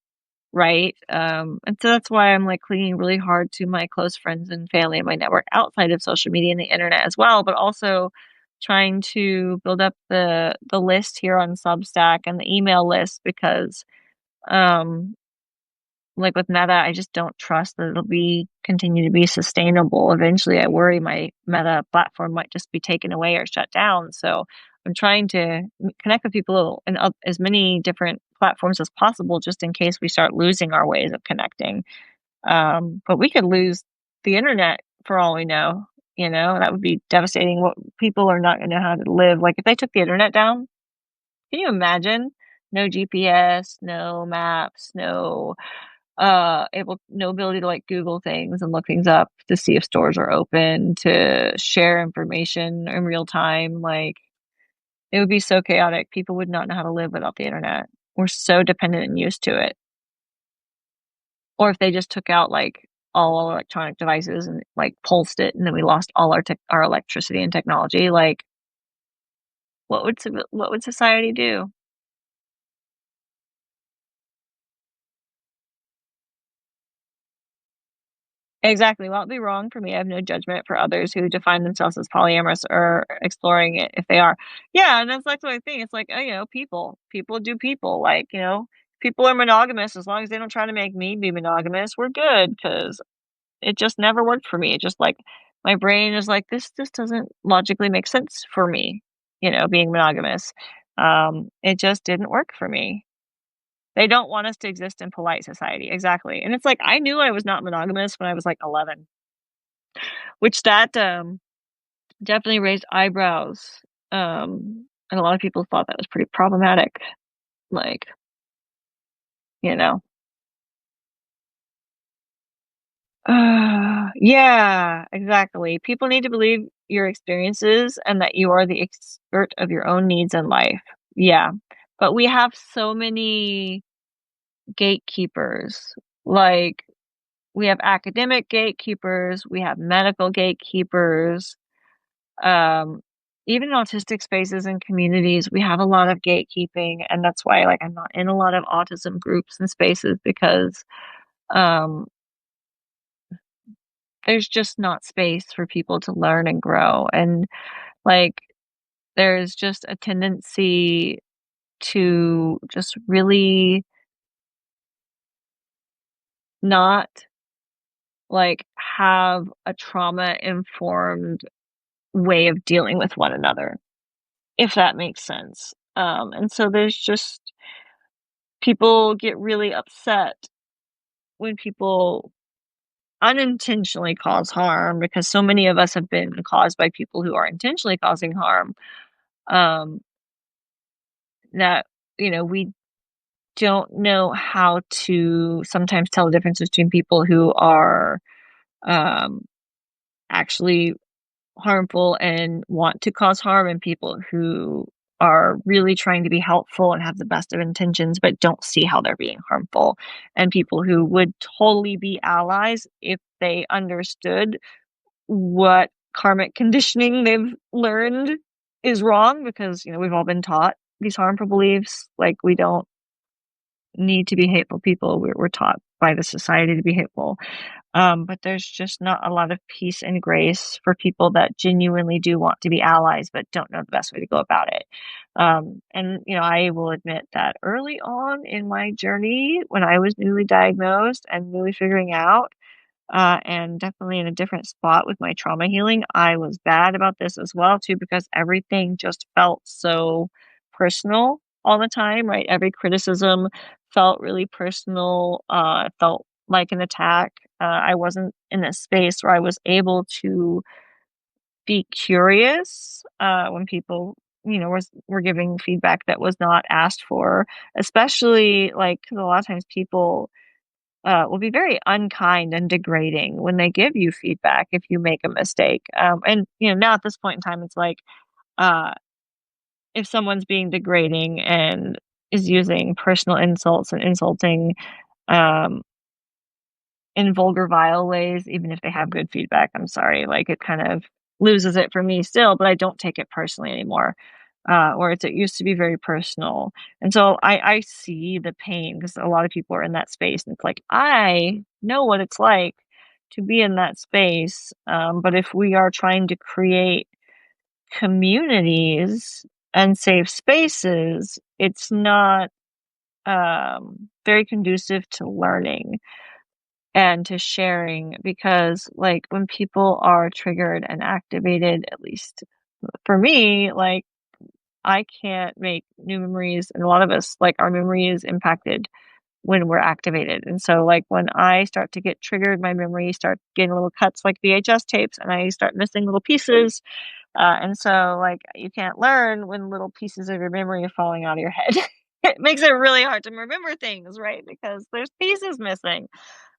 Right? And so that's why I'm like clinging really hard to my close friends and family and my network outside of social media and the internet as well, but also trying to build up the list here on Substack and the email list because um like with Meta, I just don't trust that it'll be continue to be sustainable. Eventually, I worry my Meta platform might just be taken away or shut down. So I'm trying to connect with people in as many different platforms as possible, just in case we start losing our ways of connecting. But we could lose the internet for all we know. That would be devastating. What people are not going to know how to live. Like if they took the internet down, can you imagine? No GPS, no maps, no ability to like Google things and look things up to see if stores are open, to share information in real time. Like it would be so chaotic. People would not know how to live without the internet. We're so dependent and used to it. Or if they just took out like all electronic devices and like pulsed it, and then we lost all our electricity and technology. Like, what would society do? Exactly. Well, it'd be wrong for me. I have no judgment for others who define themselves as polyamorous or exploring it if they are. Yeah, and that's like the thing. It's like, people do people. Like, people are monogamous as long as they don't try to make me be monogamous. We're good because it just never worked for me. It just like my brain is like this. This doesn't logically make sense for me. Being monogamous. It just didn't work for me. They don't want us to exist in polite society. Exactly. And it's like I knew I was not monogamous when I was like 11, which that definitely raised eyebrows. And a lot of people thought that was pretty problematic. Like, you know. Yeah, exactly. People need to believe your experiences and that you are the expert of your own needs in life. Yeah. But we have so many gatekeepers. Like, we have academic gatekeepers, we have medical gatekeepers, um, even in autistic spaces and communities, we have a lot of gatekeeping, and that's why, like, I'm not in a lot of autism groups and spaces because, um, there's just not space for people to learn and grow, and, like, there's just a tendency to just really not, like, have a trauma-informed way of dealing with one another, if that makes sense. And so there's just people get really upset when people unintentionally cause harm because so many of us have been caused by people who are intentionally causing harm, um, that, we don't know how to sometimes tell the difference between people who are, um, actually harmful and want to cause harm and people who are really trying to be helpful and have the best of intentions but don't see how they're being harmful, and people who would totally be allies if they understood what karmic conditioning they've learned is wrong because, we've all been taught these harmful beliefs. Like, we don't need to be hateful people. We're taught by the society to be hateful. But there's just not a lot of peace and grace for people that genuinely do want to be allies but don't know the best way to go about it. And, I will admit that early on in my journey, when I was newly diagnosed and really figuring out, and definitely in a different spot with my trauma healing, I was bad about this as well too because everything just felt so personal all the time, right? Every criticism felt really personal. It felt like an attack. I wasn't in a space where I was able to be curious when people, were giving feedback that was not asked for, especially like 'cause a lot of times people will be very unkind and degrading when they give you feedback if you make a mistake. And now at this point in time, it's like uh, if someone's being degrading and is using personal insults and insulting um, in vulgar, vile ways, even if they have good feedback, I'm sorry, like it kind of loses it for me still, but I don't take it personally anymore. Whereas it used to be very personal. And so I see the pain because a lot of people are in that space. And it's like, I know what it's like to be in that space. But if we are trying to create communities and safe spaces, it's not very conducive to learning and to sharing because, like, when people are triggered and activated, at least for me, like, I can't make new memories, and a lot of us, like, our memory is impacted when we're activated, and so, like, when I start to get triggered, my memory start getting little cuts like VHS tapes, and I start missing little pieces, and so, like, you can't learn when little pieces of your memory are falling out of your head. It makes it really hard to remember things, right? Because there's pieces missing.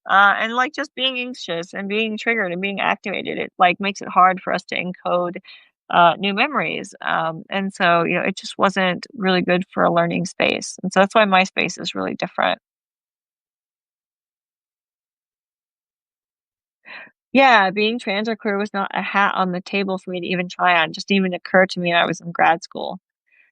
And like just being anxious and being triggered and being activated, it like makes it hard for us to encode new memories. And so, it just wasn't really good for a learning space. And so that's why my space is really different. Yeah, being trans or queer was not a hat on the table for me to even try on. Just didn't even occur to me when I was in grad school.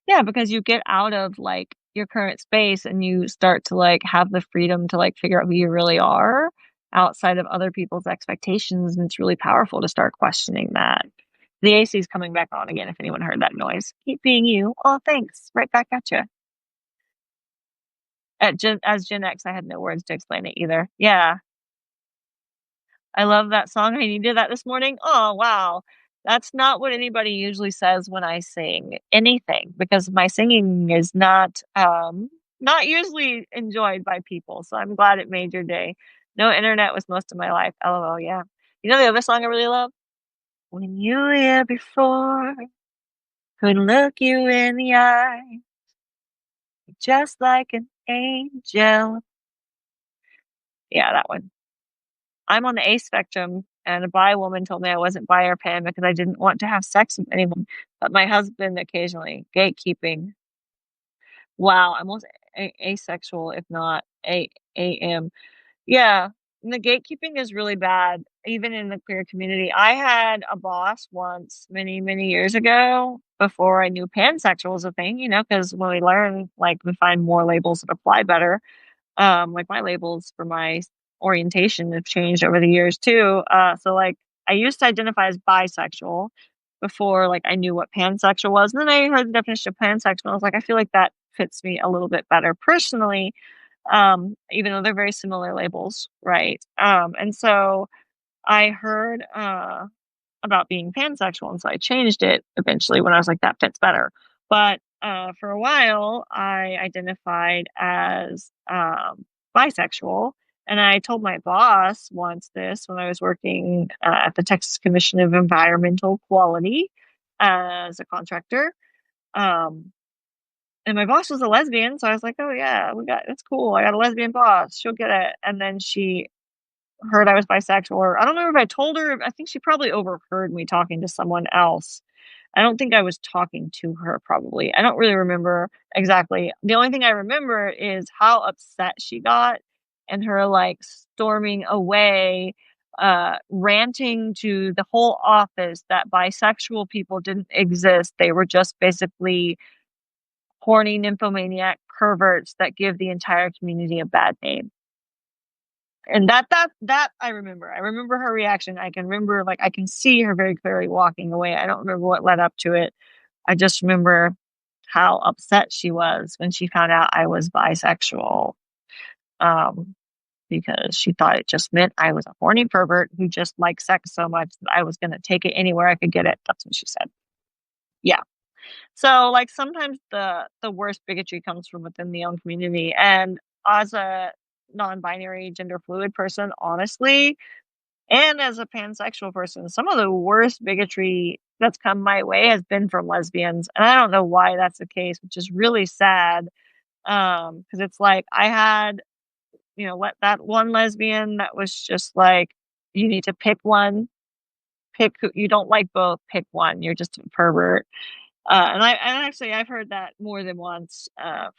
Yeah, because you get out of, like, your current space and you start to, like, have the freedom to, like, figure out who you really are outside of other people's expectations, and it's really powerful to start questioning that. The AC is coming back on again if anyone heard that noise. "Keep being you." "Oh, thanks. Right back at you." As Gen X, I had no words to explain it either. Yeah. I love that song. Hey, you did that this morning? Oh, wow. That's not what anybody usually says when I sing anything because my singing is not usually enjoyed by people. So I'm glad it made your day. No internet was most of my life. LOL, yeah. You know the other song I really love? When you were here before, could look you in the eye, just like an angel. Yeah, that one. I'm on the A spectrum, and a bi woman told me I wasn't bi or pan because I didn't want to have sex with anyone, but my husband occasionally gatekeeping. Wow, almost asexual, if not AM. Yeah, and the gatekeeping is really bad, even in the queer community. I had a boss once many, many years ago before I knew pansexual was a thing, because when we learn, like, we find more labels that apply better. Like my labels for my orientation have changed over the years too. So like I used to identify as bisexual before like I knew what pansexual was. And then I heard the definition of pansexual. And I was like, I feel like that fits me a little bit better personally, even though they're very similar labels, right? And so I heard about being pansexual, and so I changed it eventually when I was like, that fits better. But for a while, I identified as bisexual, and I told my boss once this when I was working at the Texas Commission of Environmental Quality as a contractor. Um, and my boss was a lesbian, so I was like, "Oh yeah, it's cool. I got a lesbian boss. She'll get it." And then she heard I was bisexual, or I don't remember if I told her. I think she probably overheard me talking to someone else. I don't think I was talking to her probably. I don't really remember exactly. The only thing I remember is how upset she got and her like storming away, ranting to the whole office that bisexual people didn't exist. They were just basically horny nymphomaniac perverts that give the entire community a bad name. And that I remember. I remember her reaction. I can remember, like, I can see her very clearly walking away. I don't remember what led up to it. I just remember how upset she was when she found out I was bisexual, um, because she thought it just meant I was a horny pervert who just liked sex so much that I was gonna take it anywhere I could get it. That's what she said. Yeah. So, like, sometimes the worst bigotry comes from within the own community, and as a non-binary, gender fluid person, honestly, and as a pansexual person, some of the worst bigotry that's come my way has been from lesbians, and I don't know why that's the case, which is really sad. Because it's like I had, what that one lesbian that was just like, "You need to pick one, pick who you don't like both, pick one, you're just a pervert." And actually I've heard that more than once,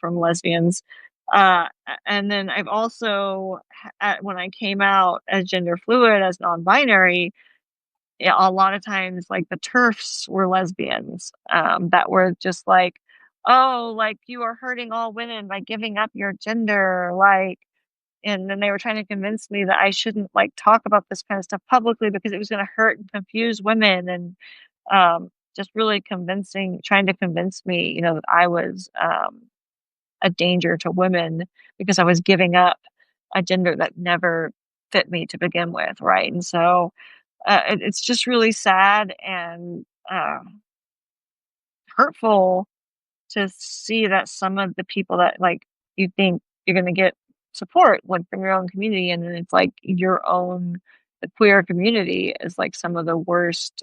from lesbians. And then I've also, when I came out as gender fluid, as non-binary, yeah, a lot of times, like, the TERFs were lesbians, that were just like, "Oh, like, you are hurting all women by giving up your gender," like, and then they were trying to convince me that I shouldn't, like, talk about this kind of stuff publicly because it was gonna hurt and confuse women, and, just really trying to convince me, that I was, a danger to women because I was giving up a gender that never fit me to begin with, right? And so, it's just really sad and hurtful to see that some of the people that like you think you're going to get support like from your own community, and then it's like the queer community is like some of the worst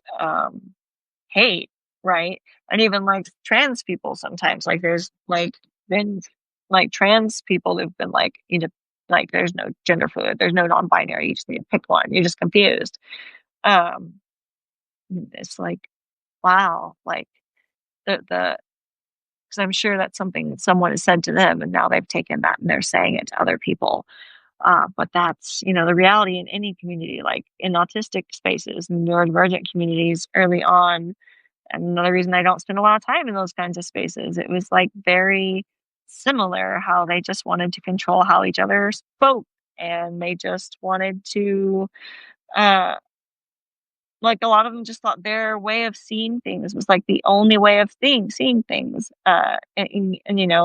hate, right? And even like trans people sometimes, like there's like been like trans people who've been like, like there's no gender fluid, there's no non-binary, you just need to pick one, you're just confused. um it's like, wow, like the because I'm sure that's something that someone has said to them, and now they've taken that and they're saying it to other people. But that's, the reality in any community, like in autistic spaces and neurodivergent communities early on. And another reason I don't spend a lot of time in those kinds of spaces, it was like very similar how they just wanted to control how each other spoke. And they just wanted to, uh, like, a lot of them just thought their way of seeing things was, like, the only way of seeing things, and,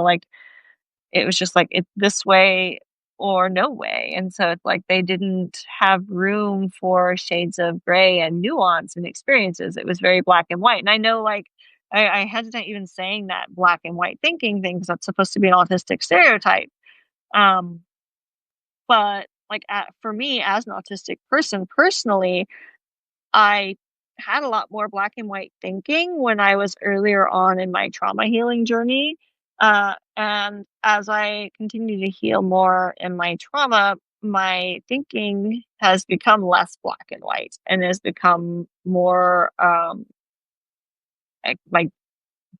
like, it was just, like, it's this way or no way, and so it's like they didn't have room for shades of gray and nuance and experiences. It was very black and white, and I know, like, I hesitate even saying that black and white thinking thing 'cause that's supposed to be an autistic stereotype, um, but, like, for me as an autistic person personally, I had a lot more black and white thinking when I was earlier on in my trauma healing journey. And as I continue to heal more in my trauma, my thinking has become less black and white and has become more like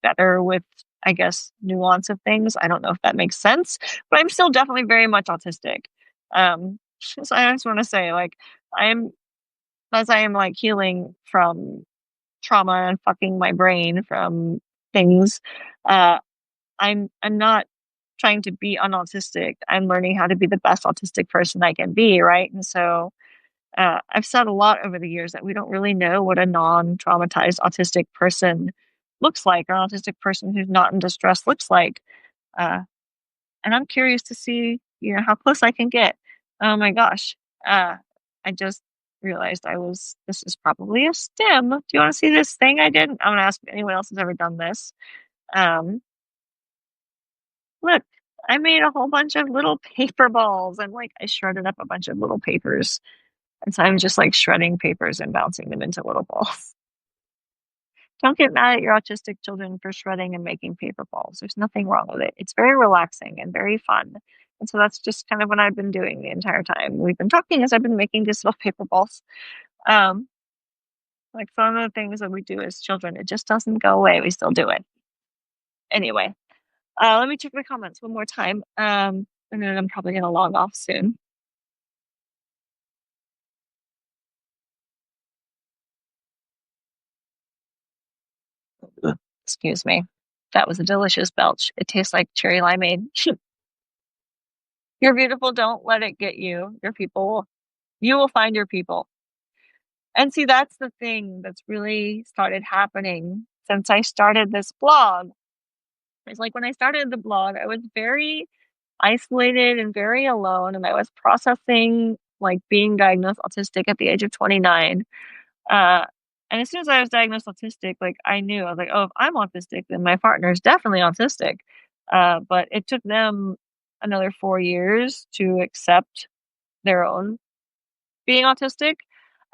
better with I guess, nuance of things. I don't know if that makes sense, but I'm still definitely very much autistic. So I just want to say, like, I'm as I am like healing from trauma and fucking my brain from things. Uh, I'm not trying to be unautistic. I'm learning how to be the best autistic person I can be, right? And so I've said a lot over the years that we don't really know what a non-traumatized autistic person looks like, or an autistic person who's not in distress looks like. Uh, and I'm curious to see, how close I can get. Oh my gosh. I just realized this is probably a stem. Do you want to see this thing I did? I'm going to ask if anyone else has ever done this. Um, Look, I made a whole bunch of little paper balls. I shredded up a bunch of little papers. And so I'm just like shredding papers and bouncing them into little balls. Don't get mad at your autistic children for shredding and making paper balls. There's nothing wrong with it. It's very relaxing and very fun. And so that's just kind of what I've been doing the entire time we've been talking as I've been making these little paper balls. Um, like some of the things that we do as children, it just doesn't go away. We still do it. Anyway, let me check my comments one more time. And then I'm probably gonna log off soon. Excuse me. That was a delicious belch. It tastes like cherry limeade. You're beautiful. Don't let it get you. Your people, you will find your people. And see, that's the thing that's really started happening since I started this blog. It's like when I started the blog, I was very isolated and very alone, and I was processing like being diagnosed autistic at the age of 29. Uh, and as soon as I was diagnosed autistic, like I knew I was like, oh, if I'm autistic, then my partner is definitely autistic. But it took them another 4 years to accept their own being autistic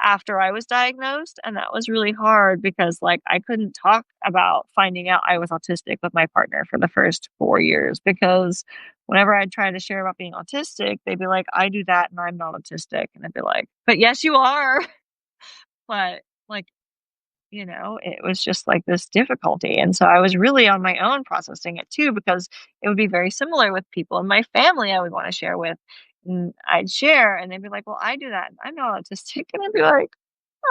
after I was diagnosed. And that was really hard because like I couldn't talk about finding out I was autistic with my partner for the first 4 years because whenever I'd try to share about being autistic, they'd be like, I do that and I'm not autistic. And I'd be like, but yes, you are. But like, it was just like this difficulty. And so I was really on my own processing it too, because it would be very similar with people in my family I would want to share with. And I'd share and they'd be like, well, I do that. And I'm not autistic. And I'd be like,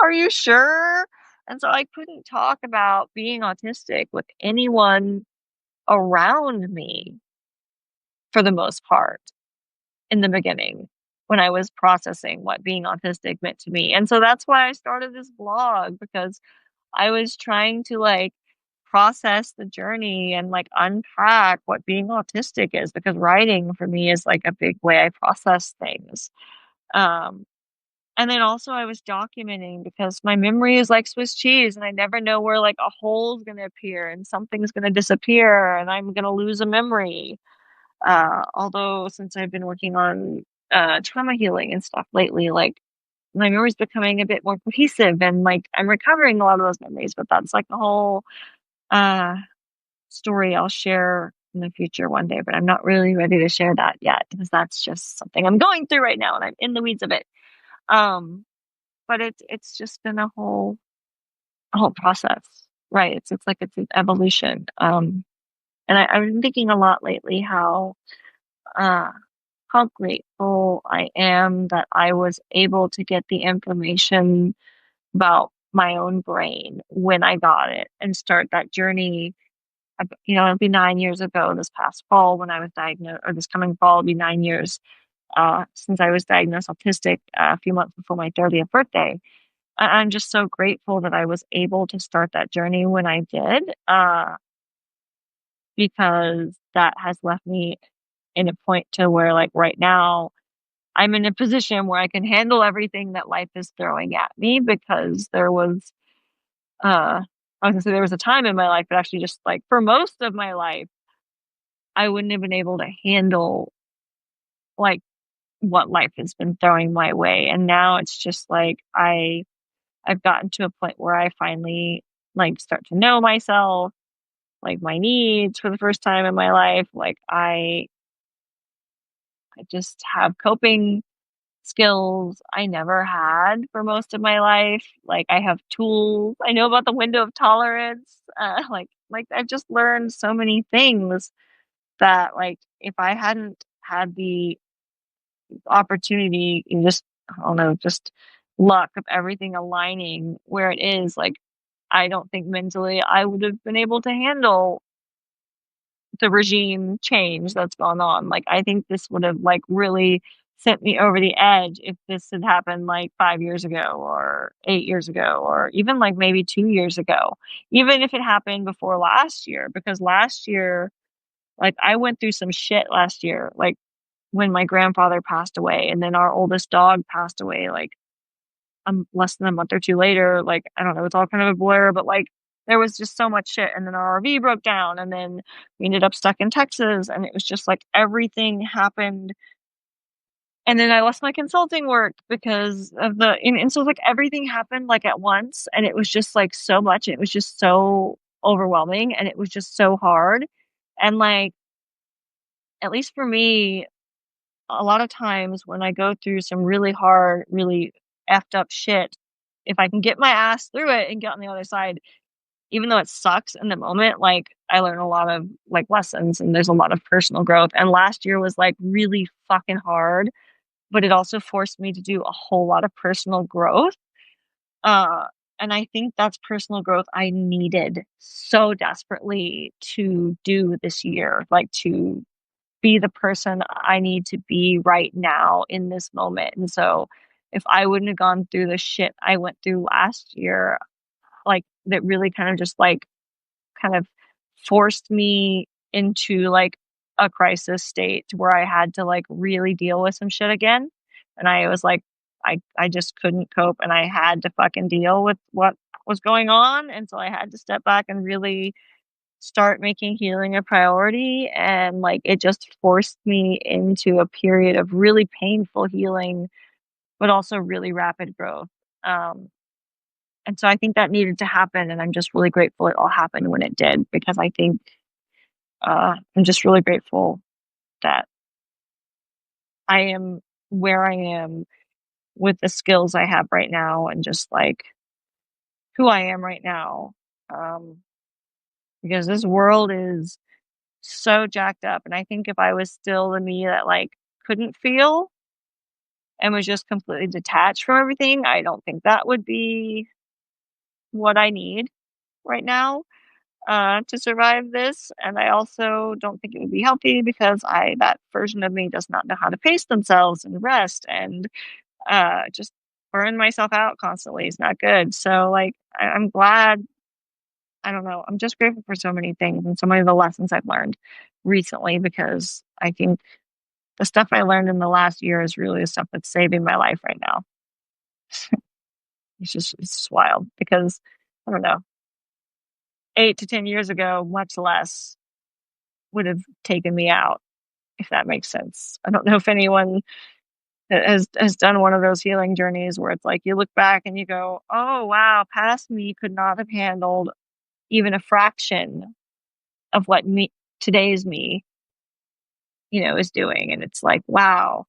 are you sure? And so I couldn't talk about being autistic with anyone around me for the most part in the beginning when I was processing what being autistic meant to me. And so that's why I started this blog because I was trying to like process the journey and like unpack what being autistic is because writing for me is like a big way I process things. Um, and then also I was documenting because my memory is like Swiss cheese and I never know where like a hole's going to appear and something's going to disappear and I'm going to lose a memory. Although since I've been working on trauma healing and stuff lately, like my memory's becoming a bit more cohesive and like I'm recovering a lot of those memories, but that's like a whole uh story I'll share in the future one day, but I'm not really ready to share that yet because that's just something I'm going through right now and I'm in the weeds of it. Um but it's just been a whole process, right? It's like it's an evolution. And I've been thinking a lot lately uh how grateful I am that I was able to get the information about my own brain when I got it and start that journey. It'll be 9 years ago this past fall when I was diagnosed, or this coming fall, it'll be 9 years since I was diagnosed autistic a few months before my 30th birthday. I'm just so grateful that I was able to start that journey when I did, because that has left me in a point to where, like, right now, I'm in a position where I can handle everything that life is throwing at me because I was gonna say there was a time in my life, but actually just like for most of my life, I wouldn't have been able to handle like what life has been throwing my way. And now it's just like I've gotten to a point where I finally like start to know myself, like my needs for the first time in my life. Like I just have coping skills I never had for most of my life. Like, I have tools. I know about the window of tolerance. Like I've just learned so many things that, like, if I hadn't had the opportunity and just, I don't know, just luck of everything aligning where it is, like, I don't think mentally I would have been able to handle the regime change that's gone on. Like, I think this would have, like, really sent me over the edge if this had happened, like, 5 years ago or 8 years ago or even, like, maybe 2 years ago. Even if it happened before last year, because last year, like, I went through some shit last year, like, when my grandfather passed away and then our oldest dog passed away, like, less than a month or 2 later. Like, I don't know, it's all kind of a blur, but, like, there was just so much shit, and then our RV broke down, and then we ended up stuck in Texas, and it was just, like, everything happened, and then I lost my consulting work because of and so, like, everything happened, like, at once, and it was just, like, so much, and it was just so overwhelming, and it was just so hard, and, like, at least for me, a lot of times when I go through some really hard, really effed up shit, if I can get my ass through it and get on the other side, even though it sucks in the moment, like, I learn a lot of, like, lessons and there's a lot of personal growth. And last year was, like, really fucking hard, but it also forced me to do a whole lot of personal growth. Uh, and I think that's personal growth I needed so desperately to do this year, like, to be the person I need to be right now in this moment. And so if I wouldn't have gone through the shit I went through last year, like, that really kind of just, like, kind of forced me into, like, a crisis state to where I had to, like, really deal with some shit again. And I was like, I just couldn't cope and I had to fucking deal with what was going on. And so I had to step back and really start making healing a priority, and, like, it just forced me into a period of really painful healing, but also really rapid growth, and so I think that needed to happen, and I'm just really grateful it all happened when it did because I think, I'm just really grateful that I am where I am with the skills I have right now and just, like, who I am right now, um, because this world is so jacked up, and I think if I was still the me that, like, couldn't feel and was just completely detached from everything, I don't think that would be what I need right now, to survive this, and I also don't think it would be healthy because I that version of me does not know how to pace themselves and rest and, just burn myself out constantly is not good, so, like, I'm glad. I don't know, I'm just grateful for so many things and so many of the lessons I've learned recently because I think the stuff I learned in the last year is really the stuff that's saving my life right now. It's just wild because, I don't know, 8 to 10 years ago, much less would have taken me out, if that makes sense. I don't know if anyone that has done one of those healing journeys where it's like you look back and you go, "Oh, wow, past me could not have handled even a fraction of what today's me, is doing." And it's like, wow,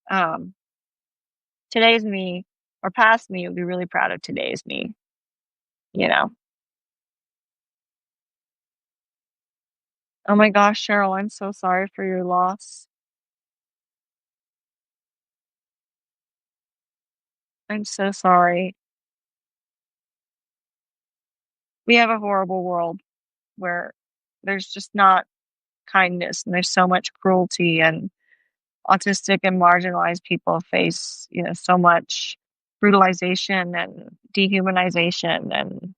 um, today's me or past me would be really proud of today's me, you know? Oh my gosh, Cheryl, I'm so sorry for your loss. I'm so sorry. We have a horrible world where there's just not kindness and there's so much cruelty and autistic and marginalized people face, so much brutalization and dehumanization. And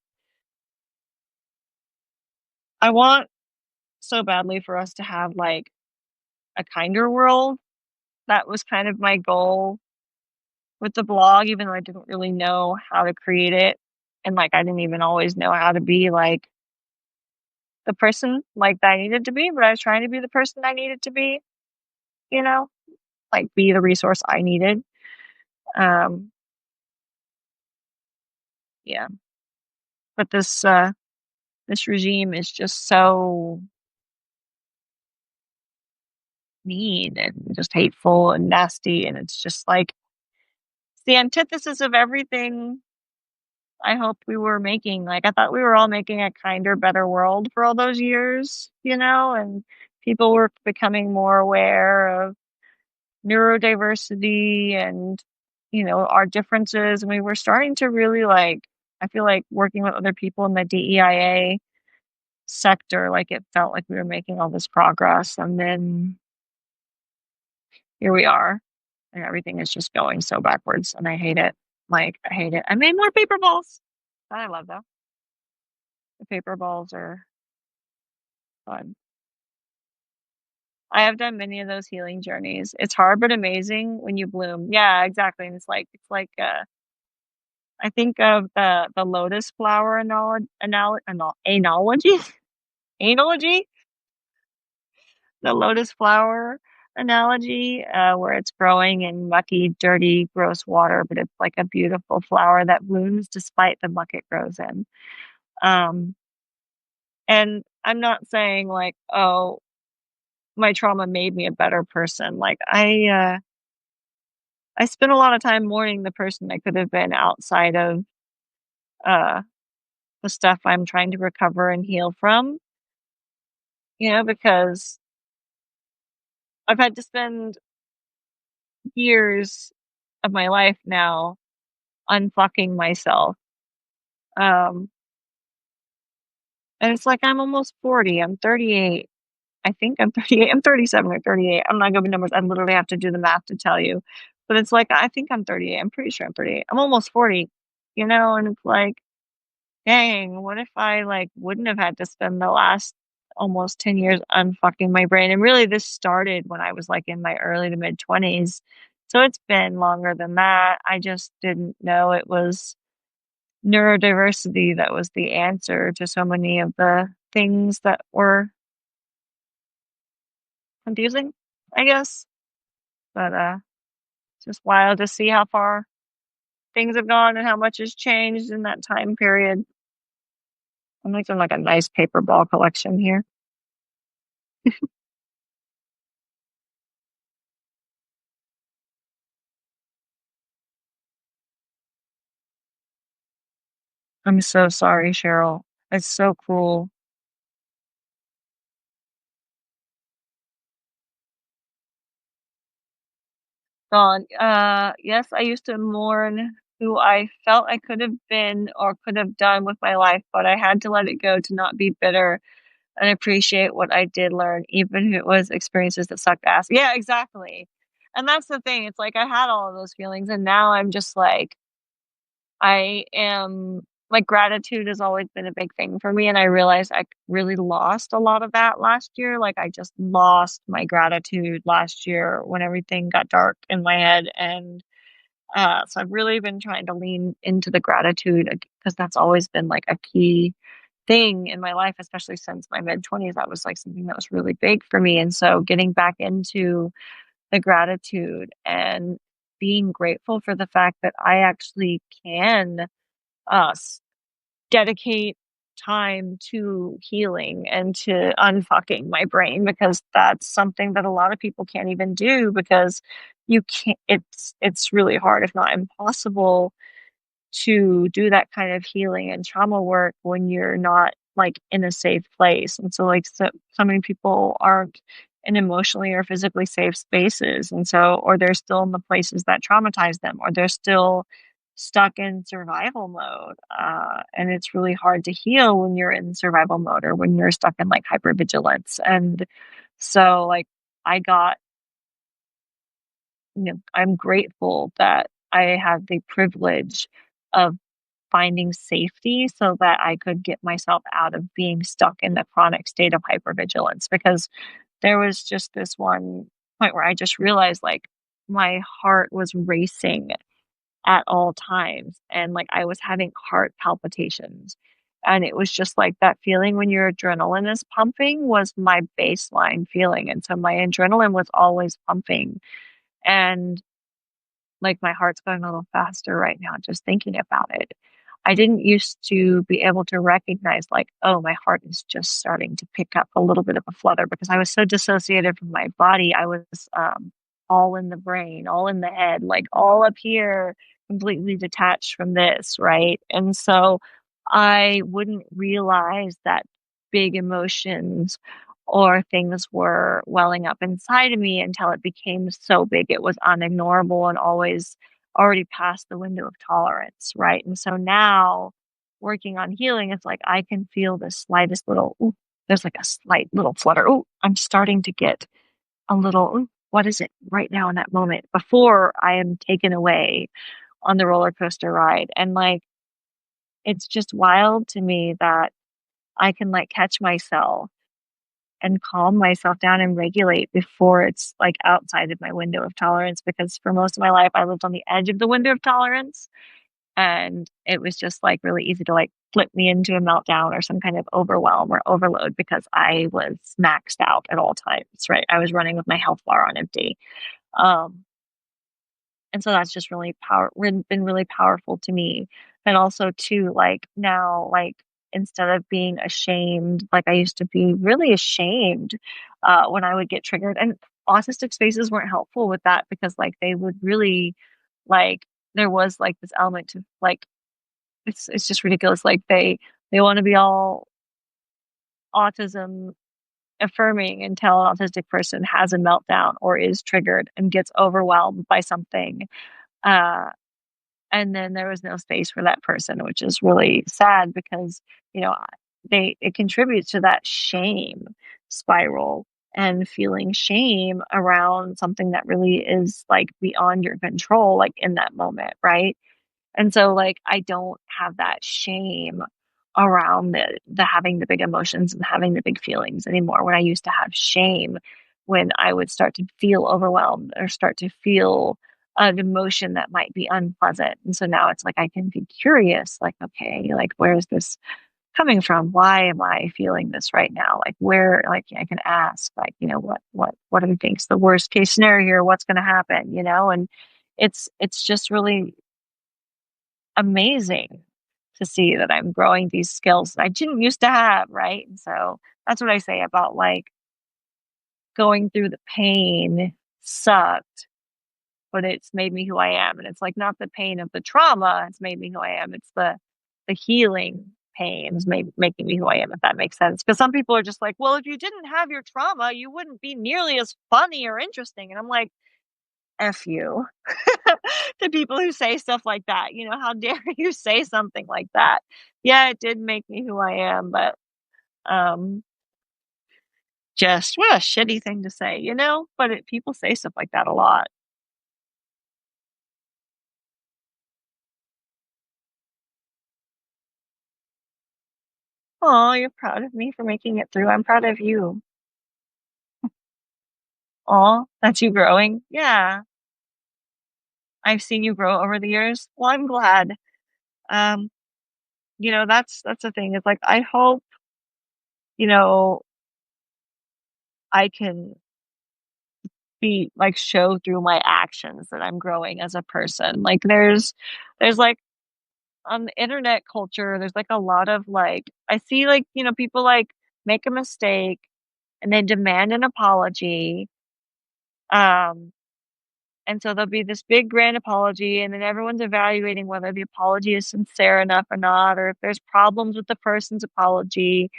I want so badly for us to have, like, a kinder world. That was kind of my goal with the blog, even though I didn't really know how to create it. And, like, I didn't even always know how to be, like, the person, like, that I needed to be, but I was trying to be the person I needed to be, you know, like, be the resource I needed. Um, yeah, but this regime is just so mean and just hateful and nasty, and it's just like the antithesis of everything I hoped we were making. Like, I thought we were all making a kinder, better world for all those years, and people were becoming more aware of neurodiversity and, our differences. And we were starting to really like, I feel like working with other people in the DEIA sector, like it felt like we were making all this progress. And then here we are, and everything is just going so backwards. And I hate it. Like, I hate it. I made more paper balls. That I love though. The paper balls are fun. I have done many of those healing journeys. It's hard but amazing when you bloom. Yeah, exactly. And it's like I think of the lotus flower analogy, analogy, the lotus flower analogy, where it's growing in mucky, dirty, gross water, but it's like a beautiful flower that blooms despite the muck it grows in. Um, and I'm not saying like, oh, my trauma made me a better person. Like I spent a lot of time mourning the person I could have been outside of uh the stuff I'm trying to recover and heal from, because I've had to spend years of my life now unfucking myself. Um, and it's like I'm almost 40. I'm 38. I think I'm 38. I'm 37 or 38. I'm not good with numbers. I literally have to do the math to tell you. But it's like I think I'm 38. I'm pretty sure I'm 38. I'm almost 40, and it's like, dang, what if I like wouldn't have had to spend the last almost 10 years unfucking my brain? And really this started when I was like in my early to mid 20s. So it's been longer than that. I just didn't know it was neurodiversity that was the answer to so many of the things that were confusing, I guess. But it's just wild to see how far things have gone and how much has changed in that time period. I'm making like a nice paper ball collection here. I'm so sorry, Cheryl. It's so cruel. Gone. Yes, I used to mourn who I felt I could have been or could have done with my life, but I had to let it go to not be bitter and appreciate what I did learn, even if it was experiences that sucked ass. Yeah, exactly. And that's the thing. It's like I had all of those feelings, and now I'm just like, I am like gratitude has always been a big thing for me. And I realized I really lost a lot of that last year. Like I just lost my gratitude last year when everything got dark in my head. And so I've really been trying to lean into the gratitude because that's always been like a key thing in my life, especially since my mid 20s. That was like something that was really big for me. And so getting back into the gratitude and being grateful for the fact that I actually can us dedicate time to healing and to unfucking my brain, because that's something that a lot of people can't even do, because you can't it's really hard, if not impossible, to do that kind of healing and trauma work when you're not like in a safe place. And so like so many people aren't in emotionally or physically safe spaces, and so or they're still in the places that traumatize them, or they're still stuck in survival mode, and it's really hard to heal when you're in survival mode or when you're stuck in like hypervigilance. And so like I got I'm grateful that I had the privilege of finding safety so that I could get myself out of being stuck in the chronic state of hypervigilance. Because there was just this one point where I just realized like my heart was racing at all times, and like I was having heart palpitations. And it was just like that feeling when your adrenaline is pumping was my baseline feeling. And so my adrenaline was always pumping. And like my heart's going a little faster right now just thinking about it. I didn't used to be able to recognize like, oh, my heart is just starting to pick up a little bit of a flutter, because I was so dissociated from my body. I was all in the brain, all in the head, like all up here, completely detached from this, right? And so I wouldn't realize that big emotions or things were welling up inside of me until it became so big it was unignorable and always already past the window of tolerance, right? And so now working on healing, it's like I can feel the slightest little, ooh, there's like a slight little flutter. Oh, I'm starting to get a little, "Ooh, what is it right now in that moment?" Before I am taken away on the roller coaster ride. And like, it's just wild to me that I can like catch myself and calm myself down and regulate before it's like outside of my window of tolerance. Because for most of my life, I lived on the edge of the window of tolerance. And it was just like really easy to like flip me into a meltdown or some kind of overwhelm or overload because I was maxed out at all times, right? I was running with my health bar on empty. Um, and so that's just really been really powerful to me. And also too, like now, like instead of being ashamed, like I used to be really ashamed when I would get triggered. And autistic spaces weren't helpful with that because like they would really like there was like this element to like it's just ridiculous. Like they want to be all autism affirming until an autistic person has a meltdown or is triggered and gets overwhelmed by something. Uh, and then there was no space for that person, which is really sad because, you know, they it contributes to that shame spiral and feeling shame around something that really is like beyond your control, like in that moment, right? And so, like, I don't have that shame around the having the big emotions and having the big feelings anymore, when I used to have shame when I would start to feel overwhelmed or start to feel an emotion that might be unpleasant. And so now it's like I can be curious, like, okay, like, where is this coming from? Why am I feeling this right now? Like, where, like, I can ask, like, you know, what do you think's the worst case scenario here? What's going to happen? You know, and it's just really amazing to see that I'm growing these skills that I didn't used to have, right? And so that's what I say about like going through the pain sucked, but it's made me who I am. And it's like not the pain of the trauma, it's made me who I am. It's the healing pains making me who I am, if that makes sense. Because some people are just like, well, if you didn't have your trauma, you wouldn't be nearly as funny or interesting. And I'm like, F you. To people who say stuff like that, you know, how dare you say something like that? Yeah, it did make me who I am, but, um, just what a shitty thing to say, you know? But people say stuff like that a lot. Oh, you're proud of me for making it through. I'm proud of you. Oh, that's you growing? Yeah, I've seen you grow over the years. Well, I'm glad. Um, you know, that's the thing. It's like I hope, you know, I can be like show through my actions that I'm growing as a person. Like there's like on the internet culture, there's like a lot of like I see like, you know, people like make a mistake and then demand an apology. Um and so there'll be this big grand apology and then everyone's evaluating whether the apology is sincere enough or not or if there's problems with the person's apology.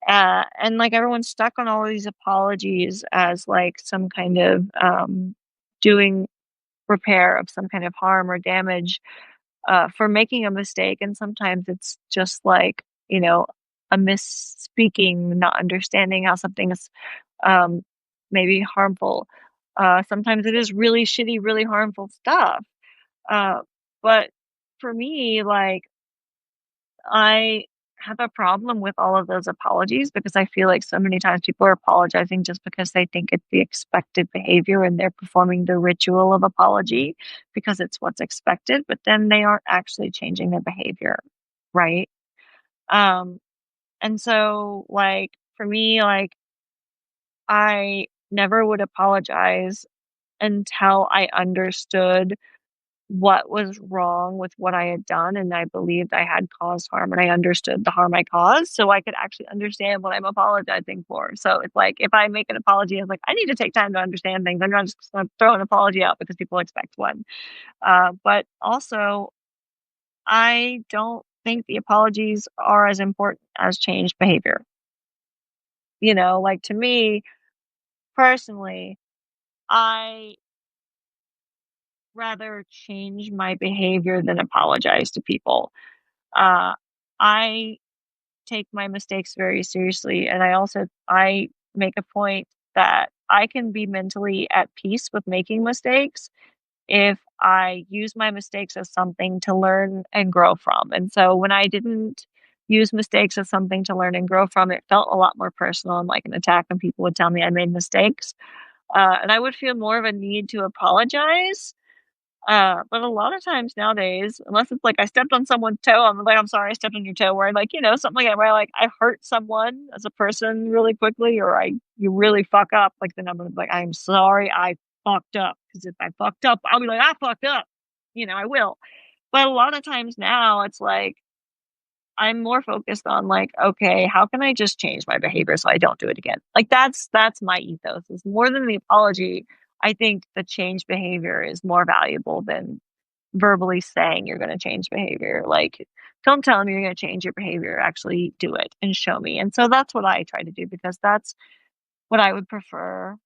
And like everyone's stuck on all of these apologies as like some kind of doing repair of some kind of harm or damage for making a mistake. And sometimes it's just like, you know, a misspeaking, not understanding how something is um, maybe harmful. Sometimes it is really shitty, really harmful stuff. Uh, but for me, like, I have a problem with all of those apologies because I feel like so many times people are apologizing just because they think it's the expected behavior and they're performing the ritual of apology because it's what's expected, but then they aren't actually changing their behavior, right? Um, and so like for me, like I never would apologize until I understood what was wrong with what I had done, and I believed I had caused harm, and I understood the harm I caused, so I could actually understand what I'm apologizing for. So it's like if I make an apology, I'm like, I need to take time to understand things. I'm not just gonna throw an apology out because people expect one. But also, I don't think the apologies are as important as changed behavior. Like to me personally, I rather change my behavior than apologize to people. Uh, I take my mistakes very seriously, and I make a point that I can be mentally at peace with making mistakes if I use my mistakes as something to learn and grow from. And so when I didn't use mistakes as something to learn and grow from, it felt a lot more personal and like an attack when people would tell me I made mistakes. And I would feel more of a need to apologize, but a lot of times nowadays, unless it's like I stepped on someone's toe, I'm like, "I'm sorry, I stepped on your toe," where like, something like that, where like I hurt someone as a person really quickly, or you really fuck up, like then I'm gonna be like, "I'm sorry, I fucked up." Because if I fucked up, I'll be like, "I fucked up," I will. But a lot of times now, it's like I'm more focused on like, okay, how can I just change my behavior so I don't do it again? Like that's my ethos. Is more than the apology. I think the change behavior is more valuable than verbally saying you're going to change behavior. Like, don't tell me you're going to change your behavior. Actually, do it and show me. And so that's what I try to do because that's what I would prefer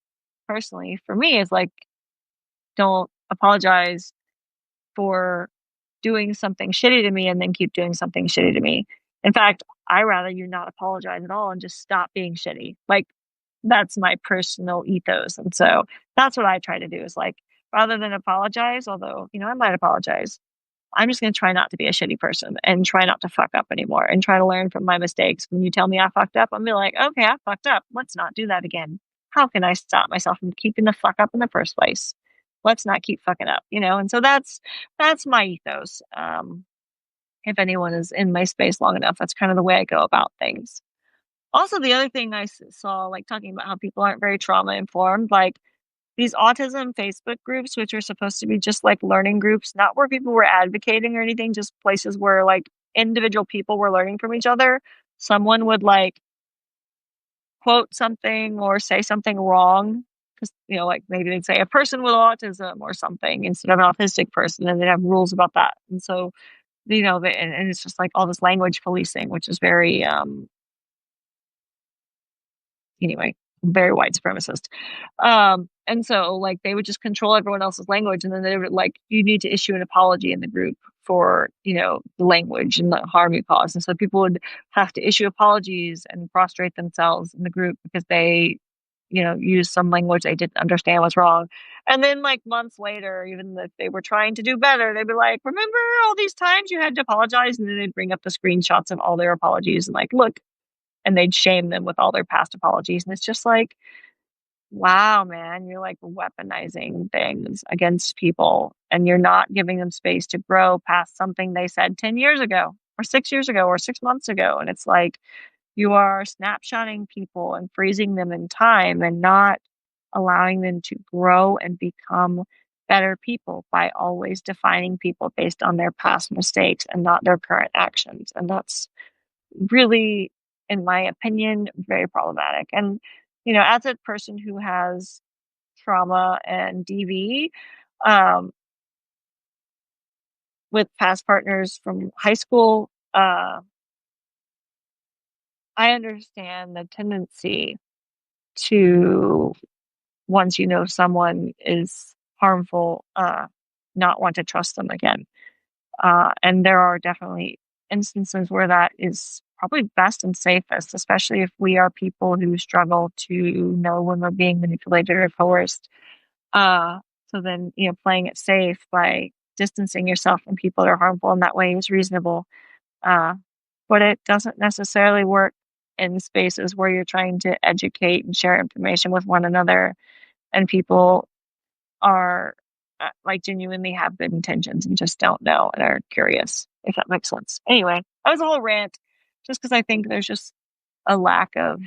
personally for me is like, don't apologize for doing something shitty to me and then keep doing something shitty to me. In fact, I rather you not apologize at all and just stop being shitty. Like, that's my personal ethos. And so that's what I try to do is like, rather than apologize, although, I might apologize, I'm just going to try not to be a shitty person and try not to fuck up anymore and try to learn from my mistakes. When you tell me I fucked up, I'm be like, okay, I fucked up. Let's not do that again. How can I stop myself from keeping the fuck up in the first place? Let's not keep fucking up. And so that's my ethos. If anyone is in my space long enough, that's kind of the way I go about things. Also, the other thing I saw, like talking about how people aren't very trauma informed, like these autism Facebook groups, which are supposed to be just like learning groups, not where people were advocating or anything, just places where like individual people were learning from each other. Someone would like quote something or say something wrong. Because, like maybe they'd say a person with autism or something instead of an autistic person, and they'd have rules about that. And so, and it's just like all this language policing, which is very, anyway, very white supremacist. And so like they would just control everyone else's language and then they would like, you need to issue an apology in the group for, the language and the harm you caused. And so people would have to issue apologies and prostrate themselves in the group because they, used some language they didn't understand was wrong. And then like months later, even if they were trying to do better, they'd be like, remember all these times you had to apologize? And then they'd bring up the screenshots of all their apologies and like, look, and they'd shame them with all their past apologies. And it's just like, wow, man, you're like weaponizing things against people and you're not giving them space to grow past something they said 10 years ago or 6 years ago or 6 months ago. And it's like you are snapshotting people and freezing them in time and not allowing them to grow and become better people by always defining people based on their past mistakes and not their current actions. And that's really, in my opinion, very problematic. And, as a person who has trauma and DV, um, with past partners from high school, I understand the tendency to, once you know someone is harmful, not want to trust them again. And there are definitely instances where that is probably best and safest, especially if we are people who struggle to know when we're being manipulated or coerced. Uh, so then, playing it safe by distancing yourself from people that are harmful in that way is reasonable. Uh, but it doesn't necessarily work in spaces where you're trying to educate and share information with one another and people are like genuinely have good intentions and just don't know and are curious, if that makes sense. Anyway, that was a whole rant just because I think there's just a lack of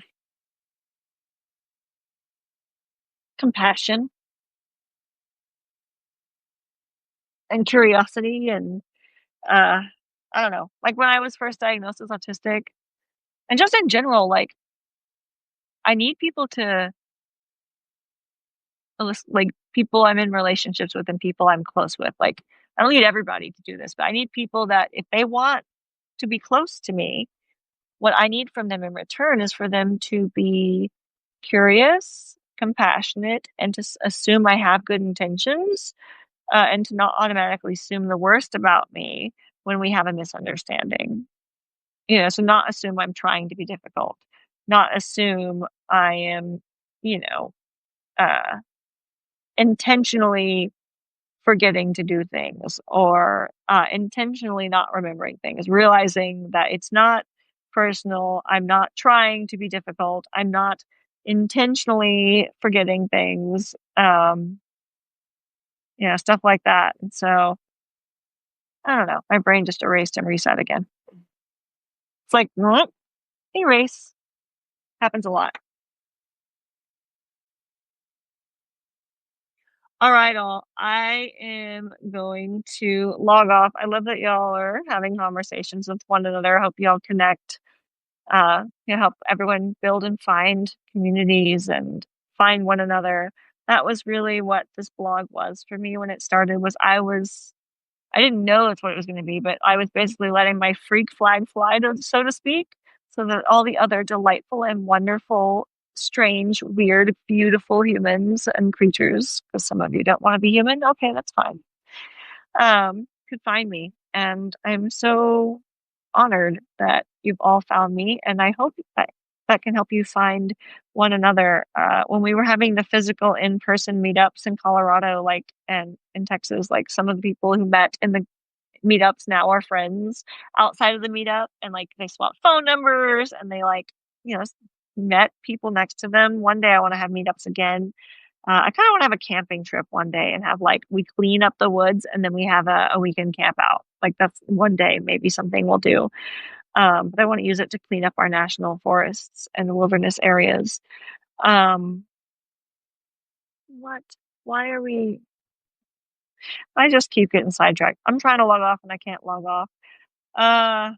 compassion. and curiosity and, uh, I don't know. Like, when I was first diagnosed as autistic and just in general, like, I need people to like, people I'm in relationships with and people I'm close with, like, I don't need everybody to do this, but I need people that if they want to be close to me, what I need from them in return is for them to be curious, compassionate, and to assume I have good intentions, and to not automatically assume the worst about me when we have a misunderstanding. So not assume I'm trying to be difficult, not assume I am, you know, uh, intentionally forgetting to do things or intentionally not remembering things, realizing that it's not personal. I'm not trying to be difficult. I'm not intentionally forgetting things, stuff like that. And so I don't know. My brain just erased and reset again. It's like, "Mwah, erase." Happens a lot. All right, all. I am going to log off. I love that y'all are having conversations with one another. I hope y'all connect, help everyone build and find communities and find one another. That was really what this blog was for me when it started. I didn't know that's what it was going to be, but I was basically letting my freak flag fly, so to speak, so that all the other delightful and wonderful, strange, weird, beautiful humans and creatures, because some of you don't want to be human. Okay, that's fine. Could find me, and I'm so honored that you've all found me, and I hope that can help you find one another. When we were having the physical in-person meetups in Colorado, like, and in Texas, like, some of the people who met in the meetups now are friends outside of the meetup, and like they swapped phone numbers and they like, met people next to them. One day I want to have meetups again. I kind of want to have a camping trip one day and have like we clean up the woods and then we have a weekend camp out. Like that's one day maybe something we'll do. But I want to use it to clean up our national forests and wilderness areas. Um, what? Why are we? I just keep getting sidetracked. I'm trying to log off and I can't log off. Uh,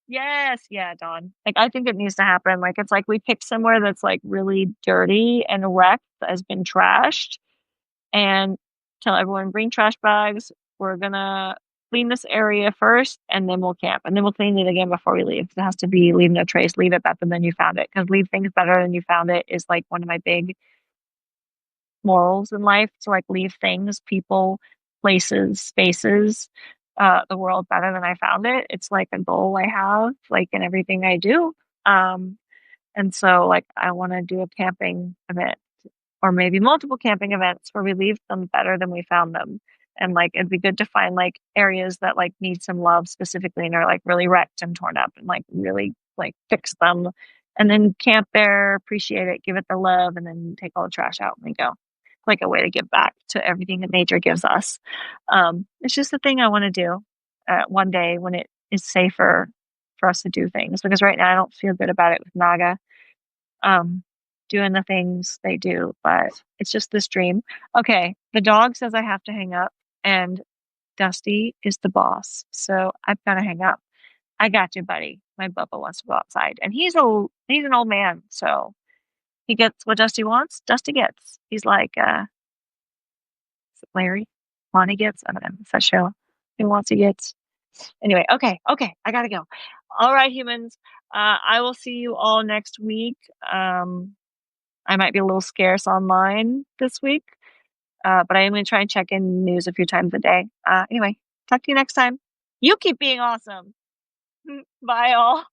yes, yeah, Dawn. Like I think it needs to happen. Like it's like we pick somewhere that's like really dirty and wrecked that has been trashed and tell everyone bring trash bags. We're gonna clean this area first and then we'll camp and then we'll clean it again before we leave. It has to be leave no trace, leave it better than you found it. Because leave things better than you found it is like one of my big morals in life, to like leave things, people, places, spaces, the world better than I found it. It's like a goal I have, like in everything I do. Um, and so like I want to do a camping event or maybe multiple camping events where we leave them better than we found them. And like it'd be good to find like areas that like need some love specifically and are like really wrecked and torn up and like really like fix them and then camp there, appreciate it, give it the love, and then take all the trash out when we go. Like a way to give back to everything that nature gives us. It's just the thing I want to do one day when it is safer for us to do things because right now I don't feel good about it with Naga um, doing the things they do, but it's just this dream. Okay, the dog says I have to hang up, and Dusty is the boss, so I've got to hang up. I got you, buddy. My Bubba wants to go outside, and he's an old man, so he gets what Dusty wants. Dusty gets. He's like Larry. Lonnie gets. I don't know. It's that show. Who wants he gets. Anyway, okay, I gotta go. All right, humans. I will see you all next week. I might be a little scarce online this week, but I am going to try and check in news a few times a day. Anyway, talk to you next time. You keep being awesome. Bye, all.